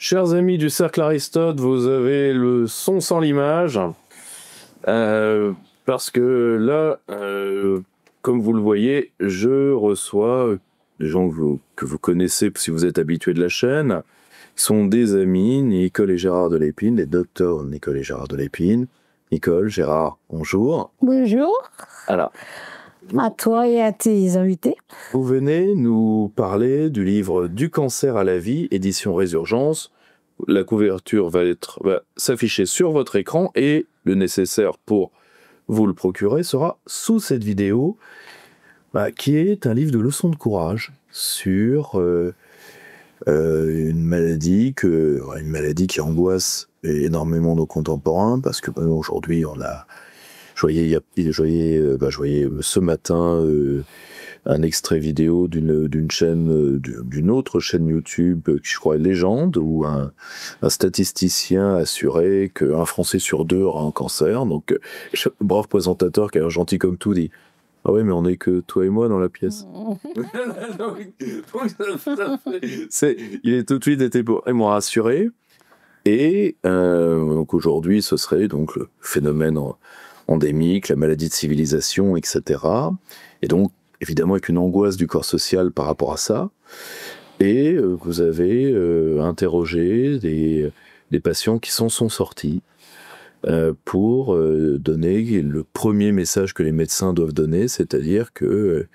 Chers amis du Cercle Aristote, vous avez le son sans l'image. Parce que là, comme vous le voyez, je reçois des gens que vous connaissez si vous êtes habitués de la chaîne, qui sont des amis, Nicole et Gérard de Lépine, les docteurs Nicole et Gérard de Lépine. Nicole, Gérard, bonjour. Bonjour. Alors, À toi et à tes invités. vous venez nous parler du livre Du cancer à la vie, édition Résurgence. La couverture va s'afficher sur votre écran et le nécessaire pour vous le procurer sera sous cette vidéo, qui est un livre de leçons de courage sur une maladie qui angoisse énormément nos contemporains, parce que aujourd'hui je voyais ce matin un extrait vidéo d'une autre chaîne YouTube, qui je crois est Légende, où un statisticien assurait qu'un Français sur deux aura un cancer. Donc, le brave présentateur, qui a l'air gentil comme tout, dit « Ah oui, mais on n'est que toi et moi dans la pièce. » Il est tout de suite été vraiment rassuré. Et donc aujourd'hui, ce serait donc le phénomène endémique, la maladie de civilisation, etc. Et donc, évidemment, avec une angoisse du corps social par rapport à ça. Et vous avez interrogé des patients qui sont sortis pour donner le premier message que les médecins doivent donner, c'est-à-dire que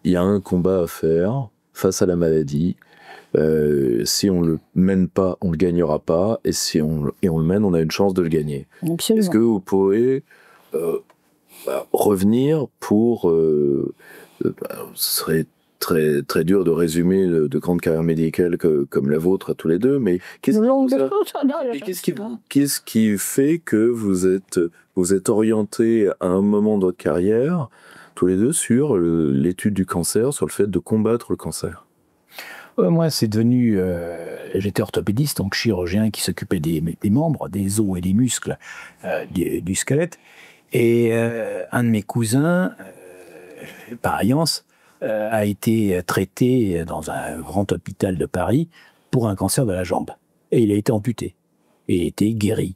il y a un combat à faire face à la maladie. Si on le mène pas, on le gagnera pas, et si on le mène, on a une chance de le gagner. Absolument. Est-ce que vous pouvez revenir pour... ce serait très, très dur de résumer de grandes carrières médicales comme la vôtre à tous les deux, mais qu'est-ce qui fait que vous êtes orientés à un moment de votre carrière, tous les deux, sur l'étude du cancer, sur le fait de combattre le cancer? Moi, c'est devenu... j'étais orthopédiste, donc chirurgien qui s'occupait des membres, des os et des muscles du squelette. Et un de mes cousins, par alliance, a été traité dans un grand hôpital de Paris pour un cancer de la jambe. Et il a été amputé. Et il a été guéri.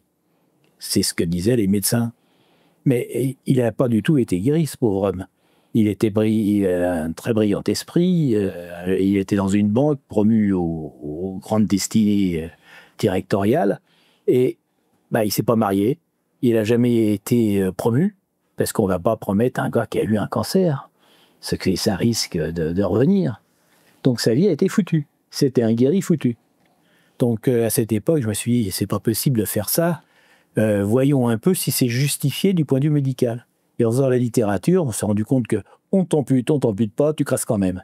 C'est ce que disaient les médecins. Mais il n'a pas du tout été guéri, ce pauvre homme. Il a un très brillant esprit. Il était dans une banque promu aux grandes destinées directoriales. Et il ne s'est pas marié. Il n'a jamais été promu, parce qu'on ne va pas promettre à un gars qui a eu un cancer, ce que ça risque de revenir. Donc sa vie a été foutue. C'était un guéri foutu. Donc à cette époque, je me suis dit, c'est pas possible de faire ça. Voyons un peu si c'est justifié du point de vue médical. Et en faisant la littérature, on s'est rendu compte que on t'ampute pas, tu crasses quand même.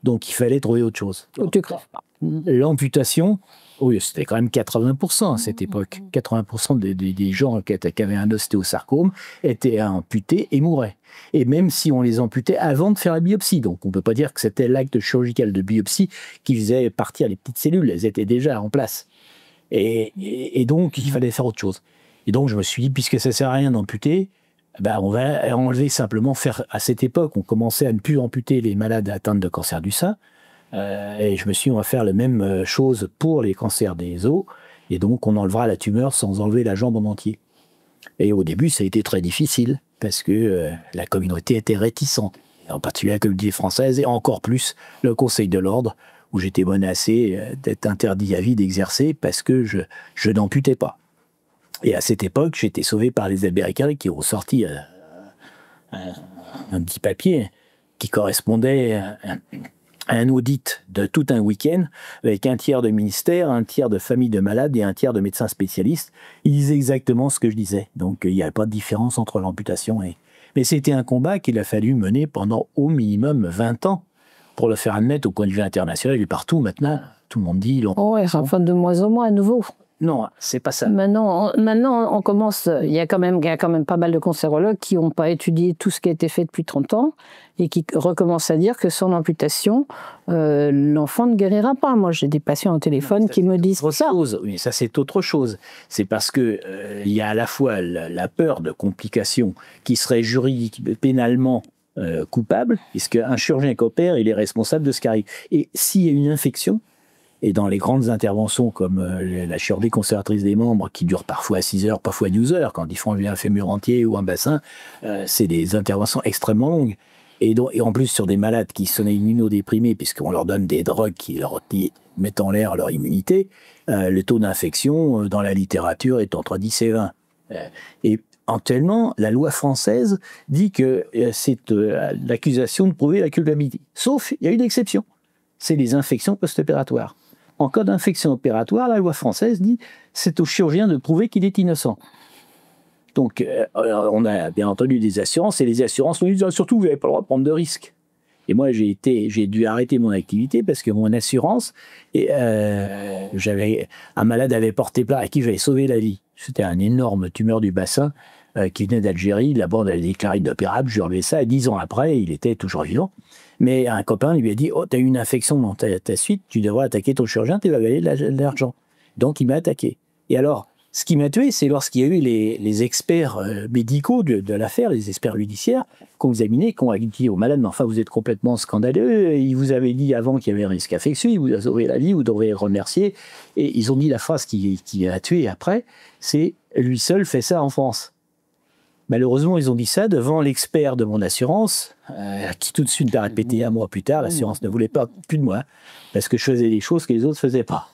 Donc il fallait trouver autre chose. Tu crèves pas. L'amputation, oui, c'était quand même 80% à cette époque. 80% des gens qui avaient un ostéosarcome étaient amputés et mouraient. Et même si on les amputait avant de faire la biopsie. Donc on ne peut pas dire que c'était l'acte chirurgical de biopsie qui faisait partir les petites cellules. Elles étaient déjà en place. Et donc il fallait faire autre chose. Et donc je me suis dit, puisque ça ne sert à rien d'amputer, on va enlever simplement, à cette époque, on commençait à ne plus amputer les malades atteints de cancer du sein. Et je me suis dit, on va faire la même chose pour les cancers des os. Et donc, on enlevera la tumeur sans enlever la jambe en entier. Et au début, ça a été très difficile, parce que la communauté était réticente. En particulier la communauté française, et encore plus le Conseil de l'Ordre, où j'étais menacé d'être interdit à vie d'exercer, parce que je n'amputais pas. Et à cette époque, j'ai été sauvé par les Américains qui ont sorti un petit papier qui correspondait à un audit de tout un week-end avec un tiers de ministère, un tiers de famille de malades et un tiers de médecins spécialistes. Ils disaient exactement ce que je disais. Donc il n'y avait pas de différence entre l'amputation et... Mais c'était un combat qu'il a fallu mener pendant au minimum 20 ans pour le faire admettre au point de vue international et partout. Maintenant, tout le monde dit... Oui, enfin de moins en moins à nouveau. Non, c'est pas ça. Maintenant, on commence. Il y a quand même pas mal de cancérologues qui n'ont pas étudié tout ce qui a été fait depuis 30 ans et qui recommencent à dire que sans amputation, l'enfant ne guérira pas. Moi, j'ai des patients au téléphone qui me disent ça. Oui, ça c'est autre chose. C'est parce que il y a à la fois la peur de complications qui seraient juridiques, pénalement coupable, puisqu'un chirurgien qui opère, il est responsable de ce qui arrive. Et s'il y a une infection, Et dans les grandes interventions comme la chirurgie conservatrice des membres, qui dure parfois 6 heures, parfois 12 heures, quand ils font un fémur entier ou un bassin, c'est des interventions extrêmement longues. Et en plus, sur des malades qui sont immunodéprimés, puisqu'on leur donne des drogues qui mettent en l'air leur immunité, le taux d'infection dans la littérature est entre 10 et 20. Et actuellement, la loi française dit que c'est l'accusation de prouver la culpabilité. Sauf, il y a une exception, c'est les infections post-opératoires. En cas d'infection opératoire, la loi française dit c'est au chirurgien de prouver qu'il est innocent. Donc, on a bien entendu des assurances, et les assurances nous disent surtout, vous n'avez pas le droit de prendre de risques. Et moi, j'ai dû arrêter mon activité parce que mon assurance, un malade avait porté plainte à qui j'avais sauvé la vie. C'était un énorme tumeur du bassin qui venait d'Algérie. La bande avait déclaré inopérable. Je lui ai enlevé ça. Et 10 ans après, il était toujours vivant. Mais un copain lui a dit « Oh, tu as eu une infection dans ta suite, tu devrais attaquer ton chirurgien, tu vas gagner de l'argent. » Donc, il m'a attaqué. Et alors, ce qui m'a tué, c'est lorsqu'il y a eu les experts médicaux de l'affaire, les experts judiciaires, qui ont examiné, qui ont dit au malade, mais enfin, vous êtes complètement scandaleux, il vous avait dit avant qu'il y avait un risque infectieux, il vous a sauvé la vie, vous devrez remercier. Et ils ont dit la phrase qui a tué après, c'est « lui seul fait ça en France ». Malheureusement, ils ont dit ça devant l'expert de mon assurance, qui tout de suite a répété un mois plus tard, l'assurance ne voulait pas plus de moi, parce que je faisais des choses que les autres ne faisaient pas.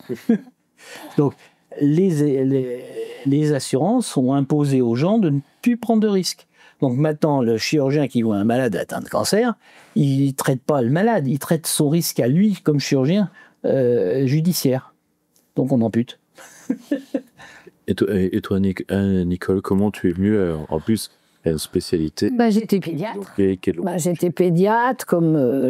Donc, les assurances ont imposé aux gens de ne plus prendre de risques. Donc maintenant, le chirurgien qui voit un malade atteint de cancer, il ne traite pas le malade, il traite son risque à lui comme chirurgien judiciaire. Donc on ampute. Et toi, Nicole, comment tu es venue en plus à une spécialité? J'étais pédiatre. Quelle... J'étais pédiatre,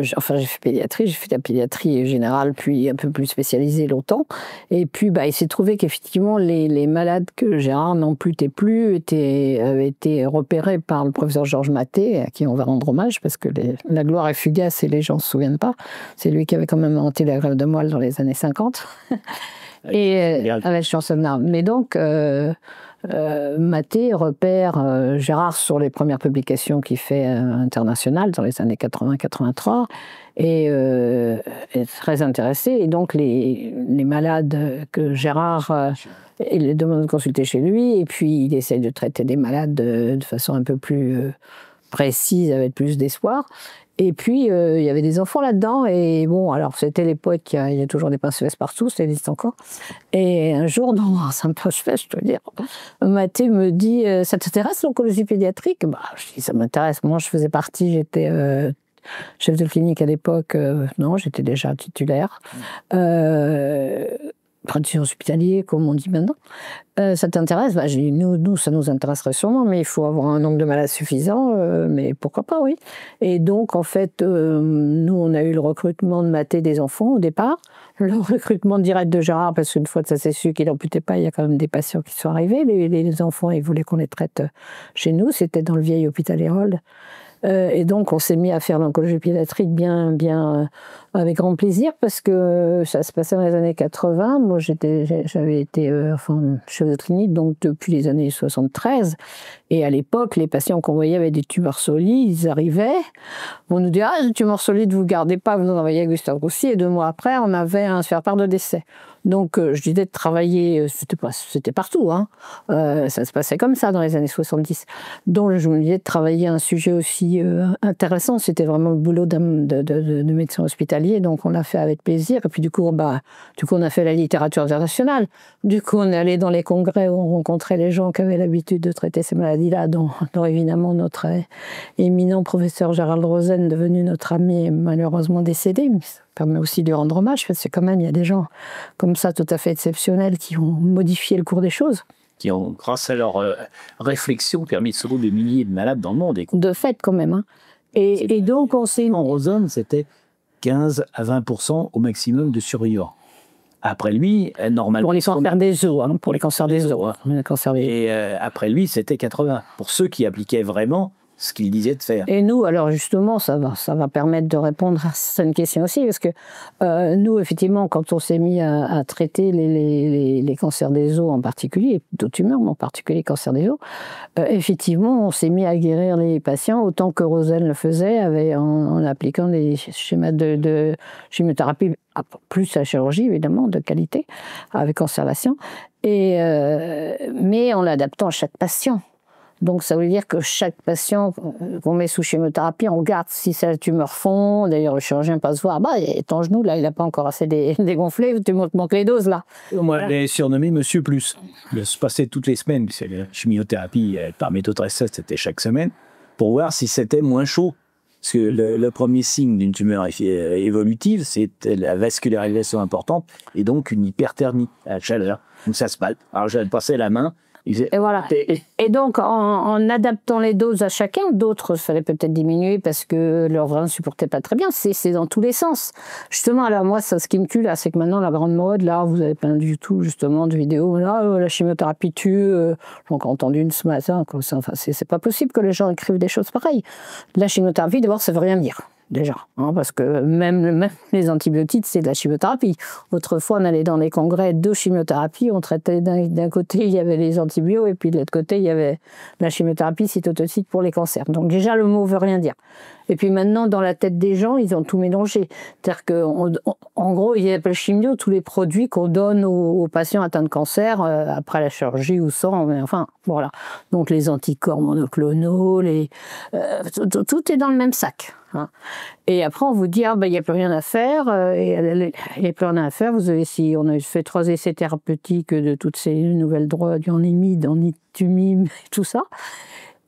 j'ai fait pédiatrie, j'ai fait de la pédiatrie générale, puis un peu plus spécialisée longtemps. Et puis, il s'est trouvé qu'effectivement, les malades que Gérard n'amputait plus avaient été repérés par le professeur Georges Maté, à qui on va rendre hommage, parce que la gloire est fugace et les gens ne se souviennent pas. C'est lui qui avait quand même inventé la greffe de moelle dans les années 50. Avec Chansonnard. Mais donc, Maté repère Gérard sur les premières publications qu'il fait internationales dans les années 80-83 et est très intéressé. Et donc, les malades que Gérard il les demande de consulter chez lui, et puis il essaye de traiter des malades de façon un peu plus précise, avec plus d'espoir. Et puis, il y avait des enfants là-dedans. Et bon, alors, c'était l'époque, il y a toujours des pince-fesses partout, ça existe encore. Et un jour, dans un pince-fesses, je dois dire, Mathé me dit « Ça t'intéresse l'oncologie pédiatrique ?» Je dis « Ça m'intéresse. » Moi, je faisais partie, j'étais chef de clinique à l'époque. Non, j'étais déjà titulaire. Praticien hospitalier, comme on dit maintenant. Ça t'intéresse? J'ai dit, nous, ça nous intéresserait sûrement, mais il faut avoir un nombre de malades suffisant, mais pourquoi pas, oui. Et donc, en fait, nous, on a eu le recrutement de Mathé des enfants au départ, le recrutement direct de Gérard, parce qu'une fois que ça s'est su qu'il n'amputait pas, il y a quand même des patients qui sont arrivés. Les enfants, ils voulaient qu'on les traite chez nous, c'était dans le vieil hôpital Hérolde. Et donc, on s'est mis à faire l'oncologie pédiatrique bien avec grand plaisir, parce que ça se passait dans les années 80. Moi, j'avais été chef de clinique, donc depuis les années 73. Et à l'époque, les patients qu'on voyait avec des tumeurs solides, ils arrivaient. On nous dit « Ah, une tumeur solide, vous ne gardez pas, vous en envoyez à Gustave Roussy. » Et 2 mois après, on avait un faire-part de décès. Donc, je disais de travailler, c'était partout, hein. Ça se passait comme ça dans les années 70. Donc, je me disais de travailler un sujet aussi intéressant. C'était vraiment le boulot de médecin hospitalier. Donc, on l'a fait avec plaisir. Et puis, du coup, on a fait la littérature internationale. Du coup, on est allé dans les congrès où on rencontrait les gens qui avaient l'habitude de traiter ces maladies-là, dont évidemment notre éminent professeur Gérald Rosen, devenu notre ami, malheureusement décédé. Mais ça permet aussi de lui rendre hommage, parce que quand même, il y a des gens comme ça, tout à fait exceptionnels, qui ont modifié le cours des choses. Qui ont, grâce à leur réflexion, permis de sauver des milliers de malades dans le monde. De fait, quand même. Hein. Et donc, on s'est... En Rosen, c'était 15 à 20% au maximum de survivants. Après lui, normalement... Pour les cancers des os, pour les cancers des os. Et après lui, c'était 80. Pour ceux qui appliquaient vraiment ce qu'il disait de faire. Et nous, alors justement, ça va permettre de répondre à certaines questions aussi, parce que nous, effectivement, quand on s'est mis à traiter les cancers des os en particulier, d'autres tumeurs, mais en particulier les cancers des os, effectivement, on s'est mis à guérir les patients autant que Rosen le faisait, en appliquant des schémas de chimiothérapie, plus la chirurgie, évidemment, de qualité, avec conservation, mais en l'adaptant à chaque patient. Donc, ça veut dire que chaque patient qu'on met sous chimiothérapie, on regarde si c'est la tumeur fond. D'ailleurs, le chirurgien passe voir, ton genou, là, il n'a pas encore assez dégonflé, tu manques les doses, là. Moi, je l'ai surnommé Monsieur Plus. Il se passait toutes les semaines, c'est la chimiothérapie par méthode RSS, c'était chaque semaine, pour voir si c'était moins chaud. Parce que le premier signe d'une tumeur évolutive, c'est la vascularisation importante et donc une hyperthermie à la chaleur. Donc ça se palpe. Alors, j'avais passé la main. Et voilà. Et donc, en adaptant les doses à chacun, d'autres, il fallait peut-être diminuer parce que leur rein ne supportait pas très bien. C'est dans tous les sens. Justement, alors moi, ce qui me tue, là, c'est que maintenant, la grande mode, là, vous avez plein du tout, justement, de vidéos. Là, la chimiothérapie tue. J'ai encore entendu une ce matin. Enfin, c'est pas possible que les gens écrivent des choses pareilles. La chimiothérapie, d'abord, ça veut rien dire. Déjà, parce que même les antibiotiques, c'est de la chimiothérapie. Autrefois, on allait dans les congrès de chimiothérapie, on traitait d'un côté, il y avait les antibiotiques, et puis de l'autre côté, il y avait la chimiothérapie cytotoxique pour les cancers. Donc déjà, le mot veut rien dire. Et puis maintenant, dans la tête des gens, ils ont tout mélangé. C'est-à-dire qu'en gros, ils appellent chimio tous les produits qu'on donne aux patients atteints de cancer, après la chirurgie ou sans, mais enfin, voilà. Donc les anticorps monoclonaux, tout est dans le même sac. Et après, on vous dit, il n'y a plus rien à faire, il n'y a plus rien à faire. On a fait 3 essais thérapeutiques de toutes ces nouvelles drogues, en imide, en itumime, tout ça.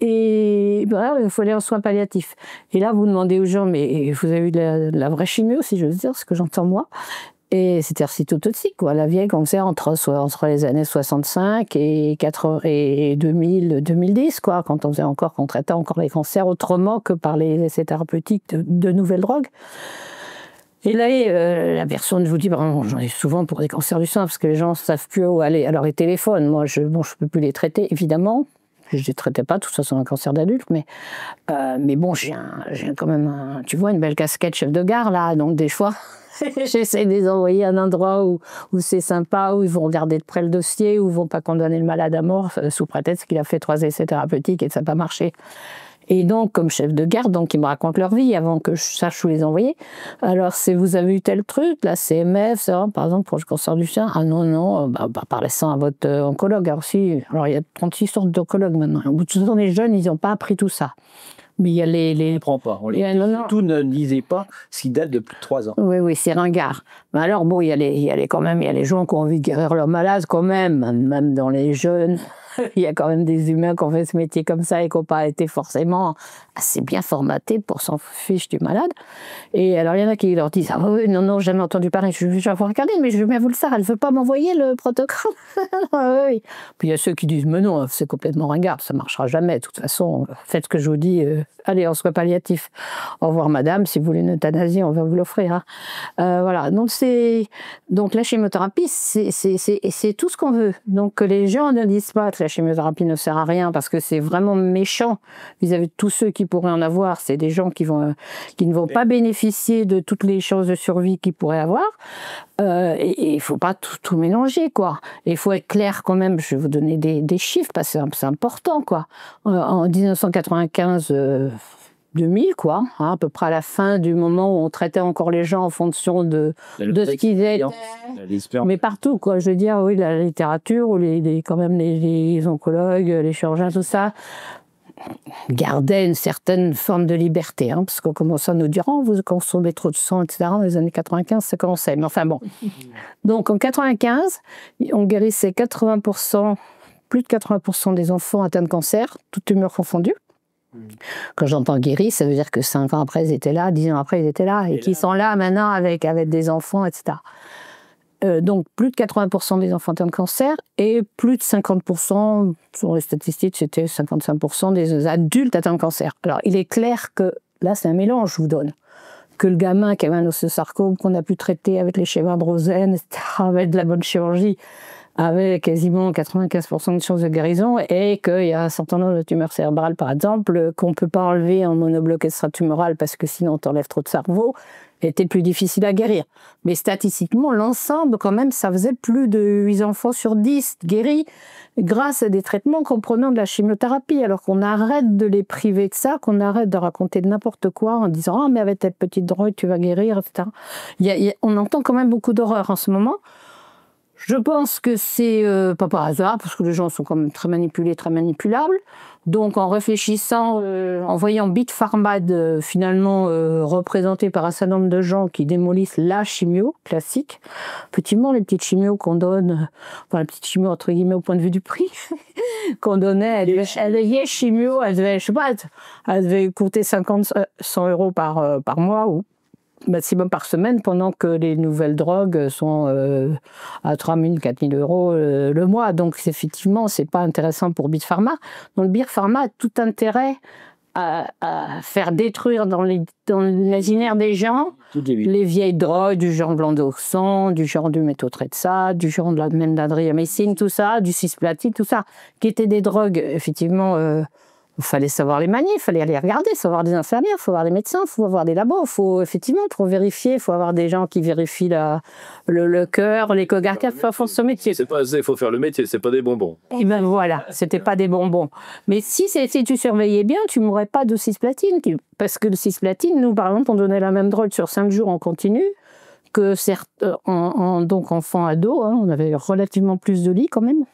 Et voilà, il faut aller en soins palliatifs. Et là, vous demandez aux gens, mais vous avez eu de la vraie chimio, si j'ose dire, ce que j'entends moi. Et c'était cytotoxique, quoi. La vieille cancer entre les années 65 et 2010, quoi, quand on traitait encore les cancers autrement que par les essais thérapeutiques de nouvelles drogues. Et là, la personne vous dit, j'en ai souvent pour des cancers du sein, parce que les gens ne savent plus où aller. Alors, ils téléphonent. Moi, je ne peux plus les traiter, évidemment. Je ne les traitais pas, de toute façon, un cancer d'adulte, mais bon, j'ai quand même, tu vois, une belle casquette chef de gare, là, donc des fois, j'essaie de les envoyer à un endroit où c'est sympa, où ils vont regarder de près le dossier, où ils ne vont pas condamner le malade à mort, sous prétexte qu'il a fait 3 essais thérapeutiques et que ça n'a pas marché. Et donc, comme chef de garde, donc ils me racontent leur vie avant que je sache où les envoyer. Alors, vous avez eu tel truc, la CMF, ça, par exemple, pour le cancer du sein. Ah non, parlez ça à votre oncologue. Alors, il y a 36 sortes d'oncologues maintenant. Au bout de tout temps, les jeunes, ils n'ont pas appris tout ça. Mais il y a On ne prend pas. Tout ne lisez pas ce qui date de plus de 3 ans. Oui, c'est ringard. Mais alors, bon, il y a les gens qui ont envie de guérir leurs malades quand même dans les jeunes. Il y a quand même des humains qui ont fait ce métier comme ça et qui n'ont pas été forcément assez bien formatés pour s'en fiche du malade. Et alors, il y en a qui leur disent « Ah oui, non, jamais entendu parler. Je vais vous regarder, mais je veux bien vous le faire. Elle ne veut pas m'envoyer le protocole. » Oui. Puis il y a ceux qui disent « Mais non, c'est complètement ringard. Ça ne marchera jamais. De toute façon, faites ce que je vous dis. Allez, en soins palliatifs. Au revoir, madame. Si vous voulez une euthanasie, on va vous l'offrir. » Voilà. Donc, la chimiothérapie, c'est tout ce qu'on veut. Donc, que les gens ne disent pas que la chimiothérapie ne sert à rien parce que c'est vraiment méchant vis-à-vis de tous ceux qui pourraient en avoir. C'est des gens qui ne vont pas bénéficier de toutes les chances de survie qu'ils pourraient avoir. Et il ne faut pas tout mélanger, quoi. Et il faut être clair quand même. Je vais vous donner des chiffres parce que c'est important, quoi. En 1995... 2000, quoi, à peu près à la fin du moment où on traitait encore les gens en fonction de ce qu'ils étaient. Mais partout, quoi. Je veux dire, oui, la littérature, ou quand même les oncologues, les chirurgiens, tout ça, gardaient une certaine forme de liberté, parce qu'on commençait à nous dire, vous consommez trop de sang, etc. Dans les années 95, ça commençait. Mais enfin bon. Donc en 95, on guérissait 80%, plus de 80% des enfants atteints de cancer, toutes tumeurs confondues. Quand j'entends guéri, ça veut dire que 5 ans après, ils étaient là, 10 ans après, ils étaient là, et qu'ils sont là maintenant avec des enfants, etc. Donc, plus de 80% des enfants atteints de cancer, et plus de 50%, sur les statistiques, c'était 55% des adultes atteints de cancer. Alors, il est clair que, là, c'est un mélange, je vous donne. Que le gamin qui avait un osteosarcome, qu'on a pu traiter avec les schémas de Rosen, etc., avec de la bonne chirurgie, avait quasiment 95% de chances de guérison et qu'il y a un certain nombre de tumeurs cérébrales, par exemple, qu'on ne peut pas enlever en monobloc extratumoral parce que sinon on t'enlève trop de cerveau, était plus difficile à guérir. Mais statistiquement, l'ensemble, quand même, ça faisait plus de 8 enfants sur 10 guéris grâce à des traitements comprenant de la chimiothérapie. Alors qu'on arrête de les priver de ça, qu'on arrête de raconter de n'importe quoi en disant « Ah, mais avec telle petite drogue, tu vas guérir, etc. » On entend quand même beaucoup d'horreur en ce moment. Je pense que c'est pas par hasard, parce que les gens sont quand même très manipulés, très manipulables. Donc, en réfléchissant, en voyant Big Pharma finalement représenté par un certain nombre de gens qui démolissent la chimio classique, effectivement, les petites chimios qu'on donne, enfin, les petites chimios entre guillemets au point de vue du prix, qu'on donnait, elle devait, je sais pas, elle devait coûter 100 euros par mois ou maximum par semaine, pendant que les nouvelles drogues sont à 3 000, 4 000 euros le mois. Donc, effectivement, c'est pas intéressant pour Big Pharma. Donc, Big Pharma a tout intérêt à faire détruire dans l'imaginaire des gens les vieilles drogues du genre Blandoxan, du genre du méthotrexate, du genre de la même d'adriamycine, tout ça, du cisplatine, tout ça, qui étaient des drogues, effectivement, il fallait savoir les manier, il fallait aller regarder, il faut avoir des infirmières, il faut avoir des médecins, il faut avoir des labos, effectivement, pour vérifier, il faut avoir des gens qui vérifient le cœur, l'échocardiographe, il faut faire ce métier. Il faut faire le métier, c'est pas des bonbons. Et ben voilà, c'était pas des bonbons. Mais si tu surveillais bien, tu mourrais pas de cisplatine. Parce que le cisplatine, nous, par exemple, on donnait la même drogue sur 5 jours en continu, que donc enfants ados, hein, on avait relativement plus de lits quand même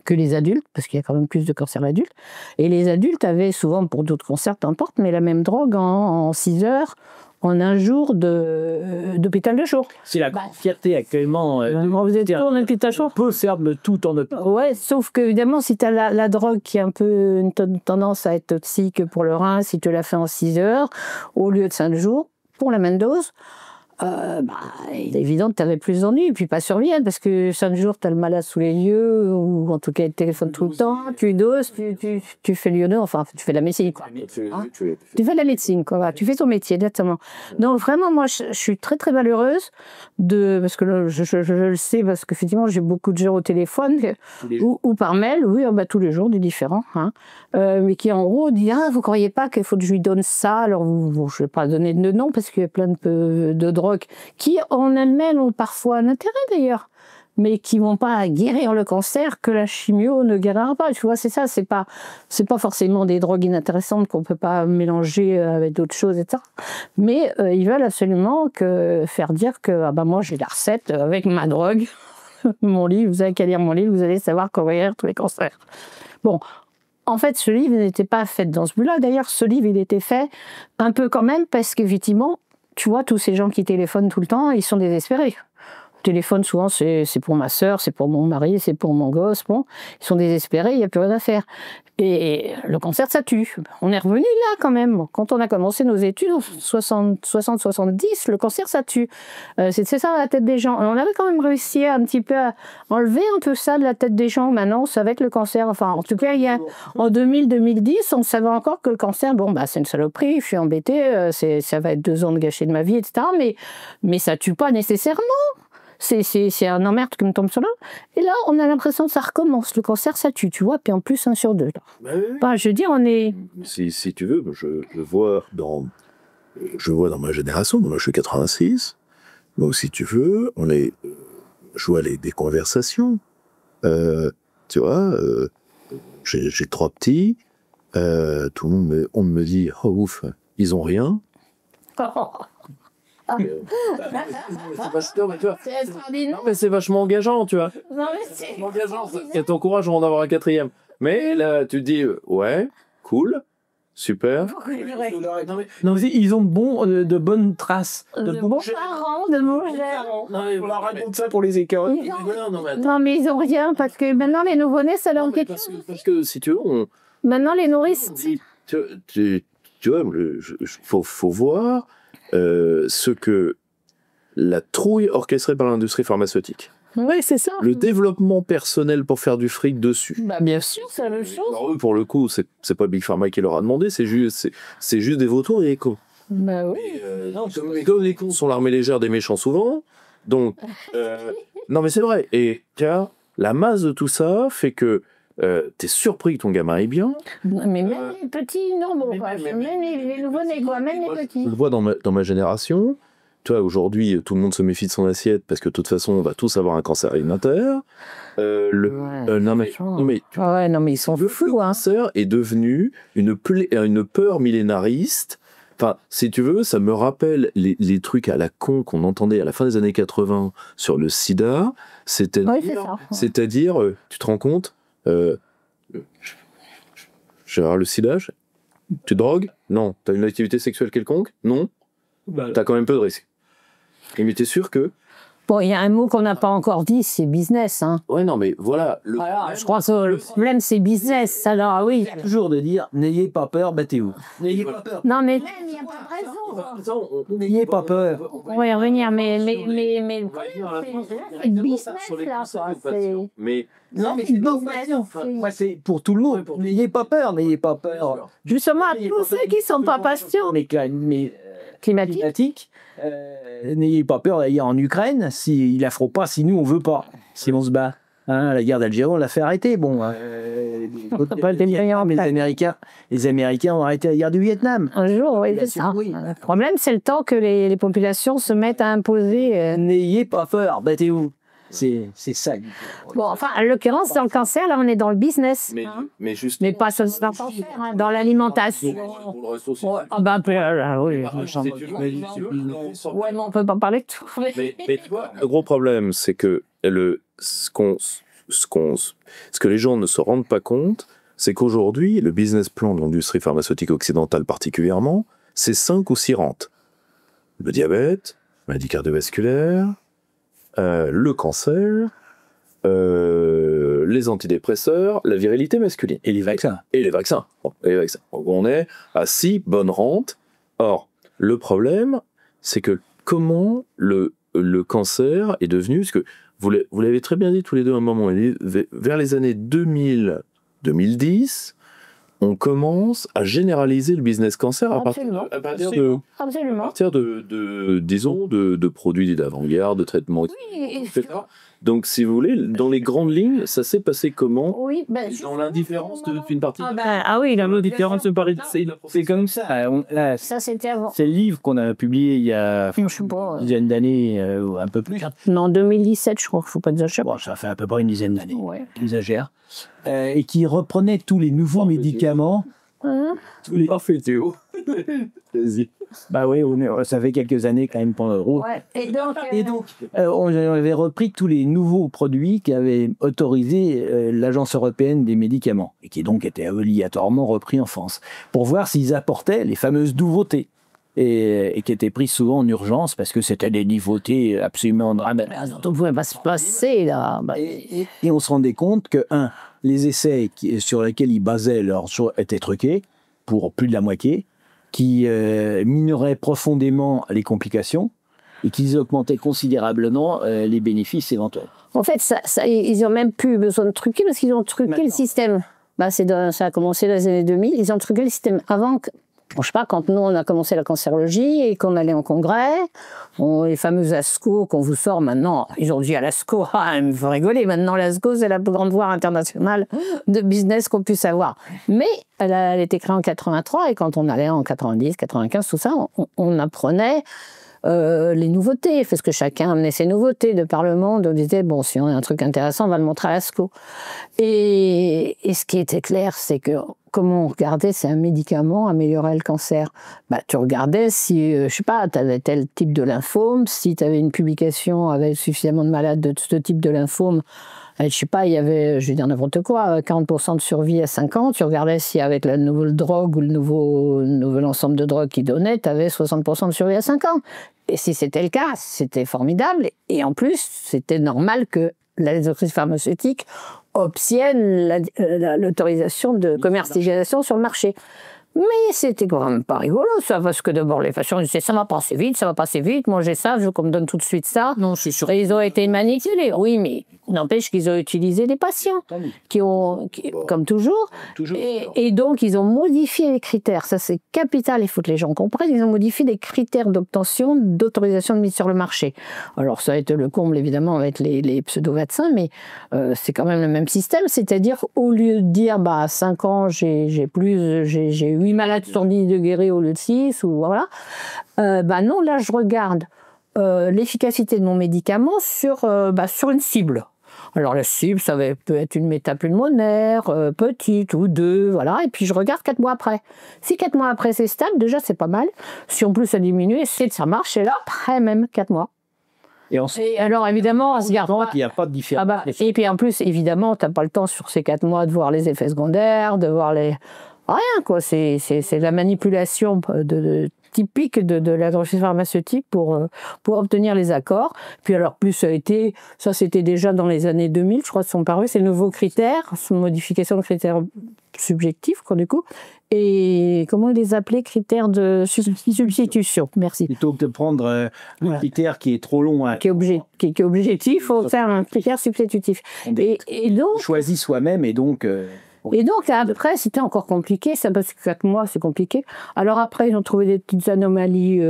que les adultes, parce qu'il y a quand même plus de cancers adultes. Et les adultes avaient souvent, pour d'autres cancers, n'importe, mais la même drogue en 6 heures, en un jour d'hôpital de jour. C'est la grande fierté actuellement. Vous êtes en hôpital de jour. On peut faire de tout en hôpital. Ouais, sauf que, évidemment, si tu as la drogue qui a un peu une tendance à être toxique pour le rein, si tu la fais en 6 heures, au lieu de 5 jours, pour la même dose, il est évident que tu avais plus d'ennuis, et puis pas survienne, parce que 5 jours, tu as le malade sous les yeux, ou en tout cas, il téléphone tout le temps, tu doses, tu fais le enfin, tu fais de la médecine, quoi. Tu fais de la médecine, quoi, tu fais ton métier, exactement. Donc, vraiment, moi, je suis très, très malheureuse, parce que là, je le sais, parce qu'effectivement, j'ai beaucoup de gens au téléphone, ou par mail, oui, tous les jours, des différents, hein, mais qui, en gros, disent « Ah, vous croyez pas qu'il faut que je lui donne ça ?» Alors, je vais pas donner de nom, parce qu'il y a plein de drogues qui en elles-mêmes ont parfois un intérêt d'ailleurs, mais qui vont pas guérir le cancer que la chimio ne guérira pas. Tu vois, c'est ça, c'est pas forcément des drogues inintéressantes qu'on peut pas mélanger avec d'autres choses, etc. Mais ils veulent absolument faire dire que moi j'ai la recette avec ma drogue, mon livre, vous avez qu'à lire mon livre, vous allez savoir comment guérir tous les cancers. Bon. En fait, ce livre n'était pas fait dans ce but-là. D'ailleurs, ce livre, il était fait un peu quand même parce qu'effectivement, tu vois, tous ces gens qui téléphonent tout le temps, ils sont désespérés. Le téléphone, souvent, c'est pour ma sœur, c'est pour mon mari, c'est pour mon gosse. Bon, ils sont désespérés, il n'y a plus rien à faire. Et le cancer, ça tue. On est revenu là, quand même. Quand on a commencé nos études, en 60-70, le cancer, ça tue. C'est ça, la tête des gens. On avait quand même réussi un petit peu à enlever un peu ça de la tête des gens. Maintenant, c'est avec le cancer. Enfin, en tout cas, en 2000-2010, on savait encore que le cancer, c'est une saloperie, je suis embêtée, ça va être 2 ans de gâcher de ma vie, etc. Mais ça tue pas nécessairement. C'est un emmerde qui me tombe sur là. Et là, on a l'impression que ça recommence. Le cancer, ça tue, tu vois. Puis en plus, 1 sur 2. Bah oui. Je veux dire, on est... Si tu veux, je vois dans ma génération, moi je suis 86, donc si tu veux, je vois des conversations. Tu vois, j'ai 3 petits, tout le monde on me dit « Oh ouf, ils ont rien ». C'est extraordinaire. Non, mais c'est vachement engageant, tu vois. Non, mais c'est engageant. Ça t'encourage à en avoir un 4e. Mais là, tu te dis, ouais, cool, super. Non, mais ils ont de bonnes traces. De bons parents, de bons gènes. On leur raconte ça pour les écœurs. Non, mais ils ont rien, parce que maintenant, les nouveau-nés, ça leur inquiète. Parce que, si tu veux, Maintenant, les nourrices... Tu vois, faut voir ce que la trouille orchestrée par l'industrie pharmaceutique. Oui, c'est ça. Le développement personnel pour faire du fric dessus. Bien sûr, c'est la même chose. Alors eux, pour le coup, c'est pas Big Pharma qui leur a demandé, c'est juste des vautours et des cons. Bah oui. Comme les cons sont l'armée légère des méchants souvent, donc... non mais c'est vrai. Et tiens, la masse de tout ça fait que t'es surpris que ton gamin est bien. Mais même les petits normaux, quoi. Même les nouveau-nés, quoi. Même les petits. Je le vois dans ma génération. Toi, aujourd'hui, tout le monde se méfie de son assiette parce que de toute façon, on va tous avoir un cancer alimentaire. Non, mais ils sont le fous, hein. cancer est devenu une peur millénariste. Enfin, si tu veux, ça me rappelle les trucs à la con qu'on entendait à la fin des années 80 sur le sida. C'est-à-dire, tu te rends compte, Gérard, le sida, tu drogues? Non. T'as une activité sexuelle quelconque? Non. T'as quand même peu de risques. Mais t'es sûr que... Bon, il y a un mot qu'on n'a pas encore dit, c'est business. Hein. Ouais, non, mais voilà. Je crois que le problème, c'est business. Alors, oui. Toujours de dire, n'ayez pas peur, battez-vous. N'ayez pas peur. Non, mais il n'y a pas de raison. N'ayez pas peur. On va y revenir, mais le problème, c'est le business, là. Mais... Non, moi, c'est pour tout le monde. N'ayez pas peur, n'ayez pas peur. Justement, à tous ceux qui ne sont pas patients. Mais climatique. N'ayez pas peur d'aller en Ukraine s'ils la feront pas, si nous on veut pas, si on se bat. Hein, la guerre d'Algérie, on l'a fait arrêter. Bon, les Américains ont arrêté la guerre du Vietnam. Un jour, oui, c'est ça. Oui. Le problème, c'est le temps que les populations se mettent à imposer. N'ayez pas peur, battez-vous. C'est ça. Bon, enfin, en l'occurrence, dans le cancer, là, on est dans le business. Mais pas seulement dans le cancer, hein, dans l'alimentation. Ah ben, oui. Ouais, mais on peut pas parler de tout. Mais tu vois, le gros problème, c'est que ce que les gens ne se rendent pas compte, c'est qu'aujourd'hui, le business plan de l'industrie pharmaceutique occidentale particulièrement, c'est 5 ou 6 rentes. Le diabète, la maladie cardiovasculaire, le cancer, les antidépresseurs, la virilité masculine. Et les vaccins. Donc on est à 6 bonnes rentes. Or, le problème, c'est que comment le cancer est devenu, parce que vous l'avez très bien dit tous les deux à un moment, vers les années 2000-2010, on commence à généraliser le business cancer à partir de disons, de produits dits d'avant-garde, de traitements, etc. Donc, si vous voulez, dans les grandes lignes, ça s'est passé comment? Dans l'indifférence d'une partie. L'indifférence c'est comme ça. Ça, c'était avant. C'est le livre qu'on a publié il y a une dizaine d'années, ou un peu plus. Non, en 2017, je crois qu'il ne faut pas exagérer. Bon, ça fait à peu près une dizaine d'années. Ouais. J'exagère. Et qui reprenait tous les nouveaux médicaments. Tous les parfaits, Théo. Vas-y. Bah oui, ça fait quelques années quand même pour le rôle. Ouais. Et donc, on avait repris tous les nouveaux produits qu'avait autorisé l'Agence européenne des médicaments et qui donc étaient obligatoirement repris en France pour voir s'ils apportaient les fameuses nouveautés et qui étaient prises souvent en urgence parce que c'était des nouveautés absolument dramatiques. On ne pouvait pas se passer là. Et on se rendait compte que, les essais sur lesquels ils basaient leurs choix étaient truqués pour plus de la moitié, qui minoraient profondément les complications et qu'ils augmentaient considérablement les bénéfices éventuels. En fait, ils n'ont même plus besoin de truquer parce qu'ils ont truqué le système. Ça a commencé dans les années 2000, ils ont truqué le système avant que... Je sais pas, quand nous, on a commencé la cancérologie et qu'on allait en congrès, les fameux ASCO qu'on vous sort maintenant, ils ont dit à l'ASCO, il faut rigoler, maintenant l'ASCO, c'est la plus grande voie internationale de business qu'on puisse avoir. Mais elle a été créée en 83 et quand on allait en 90, 95, tout ça, on apprenait les nouveautés, parce que chacun amenait ses nouveautés de par le monde. On disait, bon, si on a un truc intéressant, on va le montrer à l'ASCO. Et ce qui était clair, c'est que comment on regardait si un médicament améliorait le cancer. Tu regardais si, je sais pas, tu avais tel type de lymphome, si tu avais une publication avec suffisamment de malades de ce type de lymphome, je sais pas, il y avait, je vais dire n'importe quoi, 40% de survie à 5 ans, tu regardais si avec la nouvelle drogue ou le nouvel ensemble de drogues qui donnait, tu avais 60% de survie à 5 ans. Et si c'était le cas, c'était formidable. Et en plus, c'était normal que l'industrie pharmaceutique obtienne l'autorisation de commercialisation sur le marché. Mais c'était quand même pas rigolo, ça, parce que d'abord, les patients disaient ça va passer vite, moi j'ai ça, je veux qu'on me donne tout de suite ça. Non, c'est sûr. Et ils ont été manipulés, oui, mais n'empêche qu'ils ont utilisé des patients, comme toujours. Et donc, ils ont modifié les critères, ça c'est capital, il faut que les gens comprennent, ils ont modifié les critères d'obtention d'autorisation de mise sur le marché. Alors, ça a été le comble, évidemment, avec les pseudo-vaccins, mais c'est quand même le même système, c'est-à-dire, au lieu de dire, à 5 ans, j'ai 8 malades sur 10 de guéris au lieu de 6, ou voilà. Non, là, je regarde l'efficacité de mon médicament sur une cible. Alors, la cible, peut être une métapulmonaire, petite ou 2, voilà. Et puis, je regarde 4 mois après. Si 4 mois après, c'est stable, déjà, c'est pas mal. Si en plus, ça diminue, et si ça marche, c'est là, après même 4 mois. Et alors, évidemment, on se garde. Il n'y a pas de différence. Et puis, en plus, évidemment, tu n'as pas le temps sur ces 4 mois de voir les effets secondaires, de voir les... Rien, quoi. C'est la manipulation typique de l'industrie pharmaceutique pour obtenir les accords. Puis alors, plus ça c'était déjà dans les années 2000, je crois, sont parus ces nouveaux critères, une modification de critères subjectifs, quoi, du coup. Et comment les appeler, critères de substitution. Merci. Plutôt que de prendre un critère qui est trop long. Qui est objectif, il faut faire un critère substitutif. Et donc... Choisi soi-même et donc... Et donc, après, c'était encore compliqué, ça, parce que 4 mois, c'est compliqué. Alors après, ils ont trouvé des petites anomalies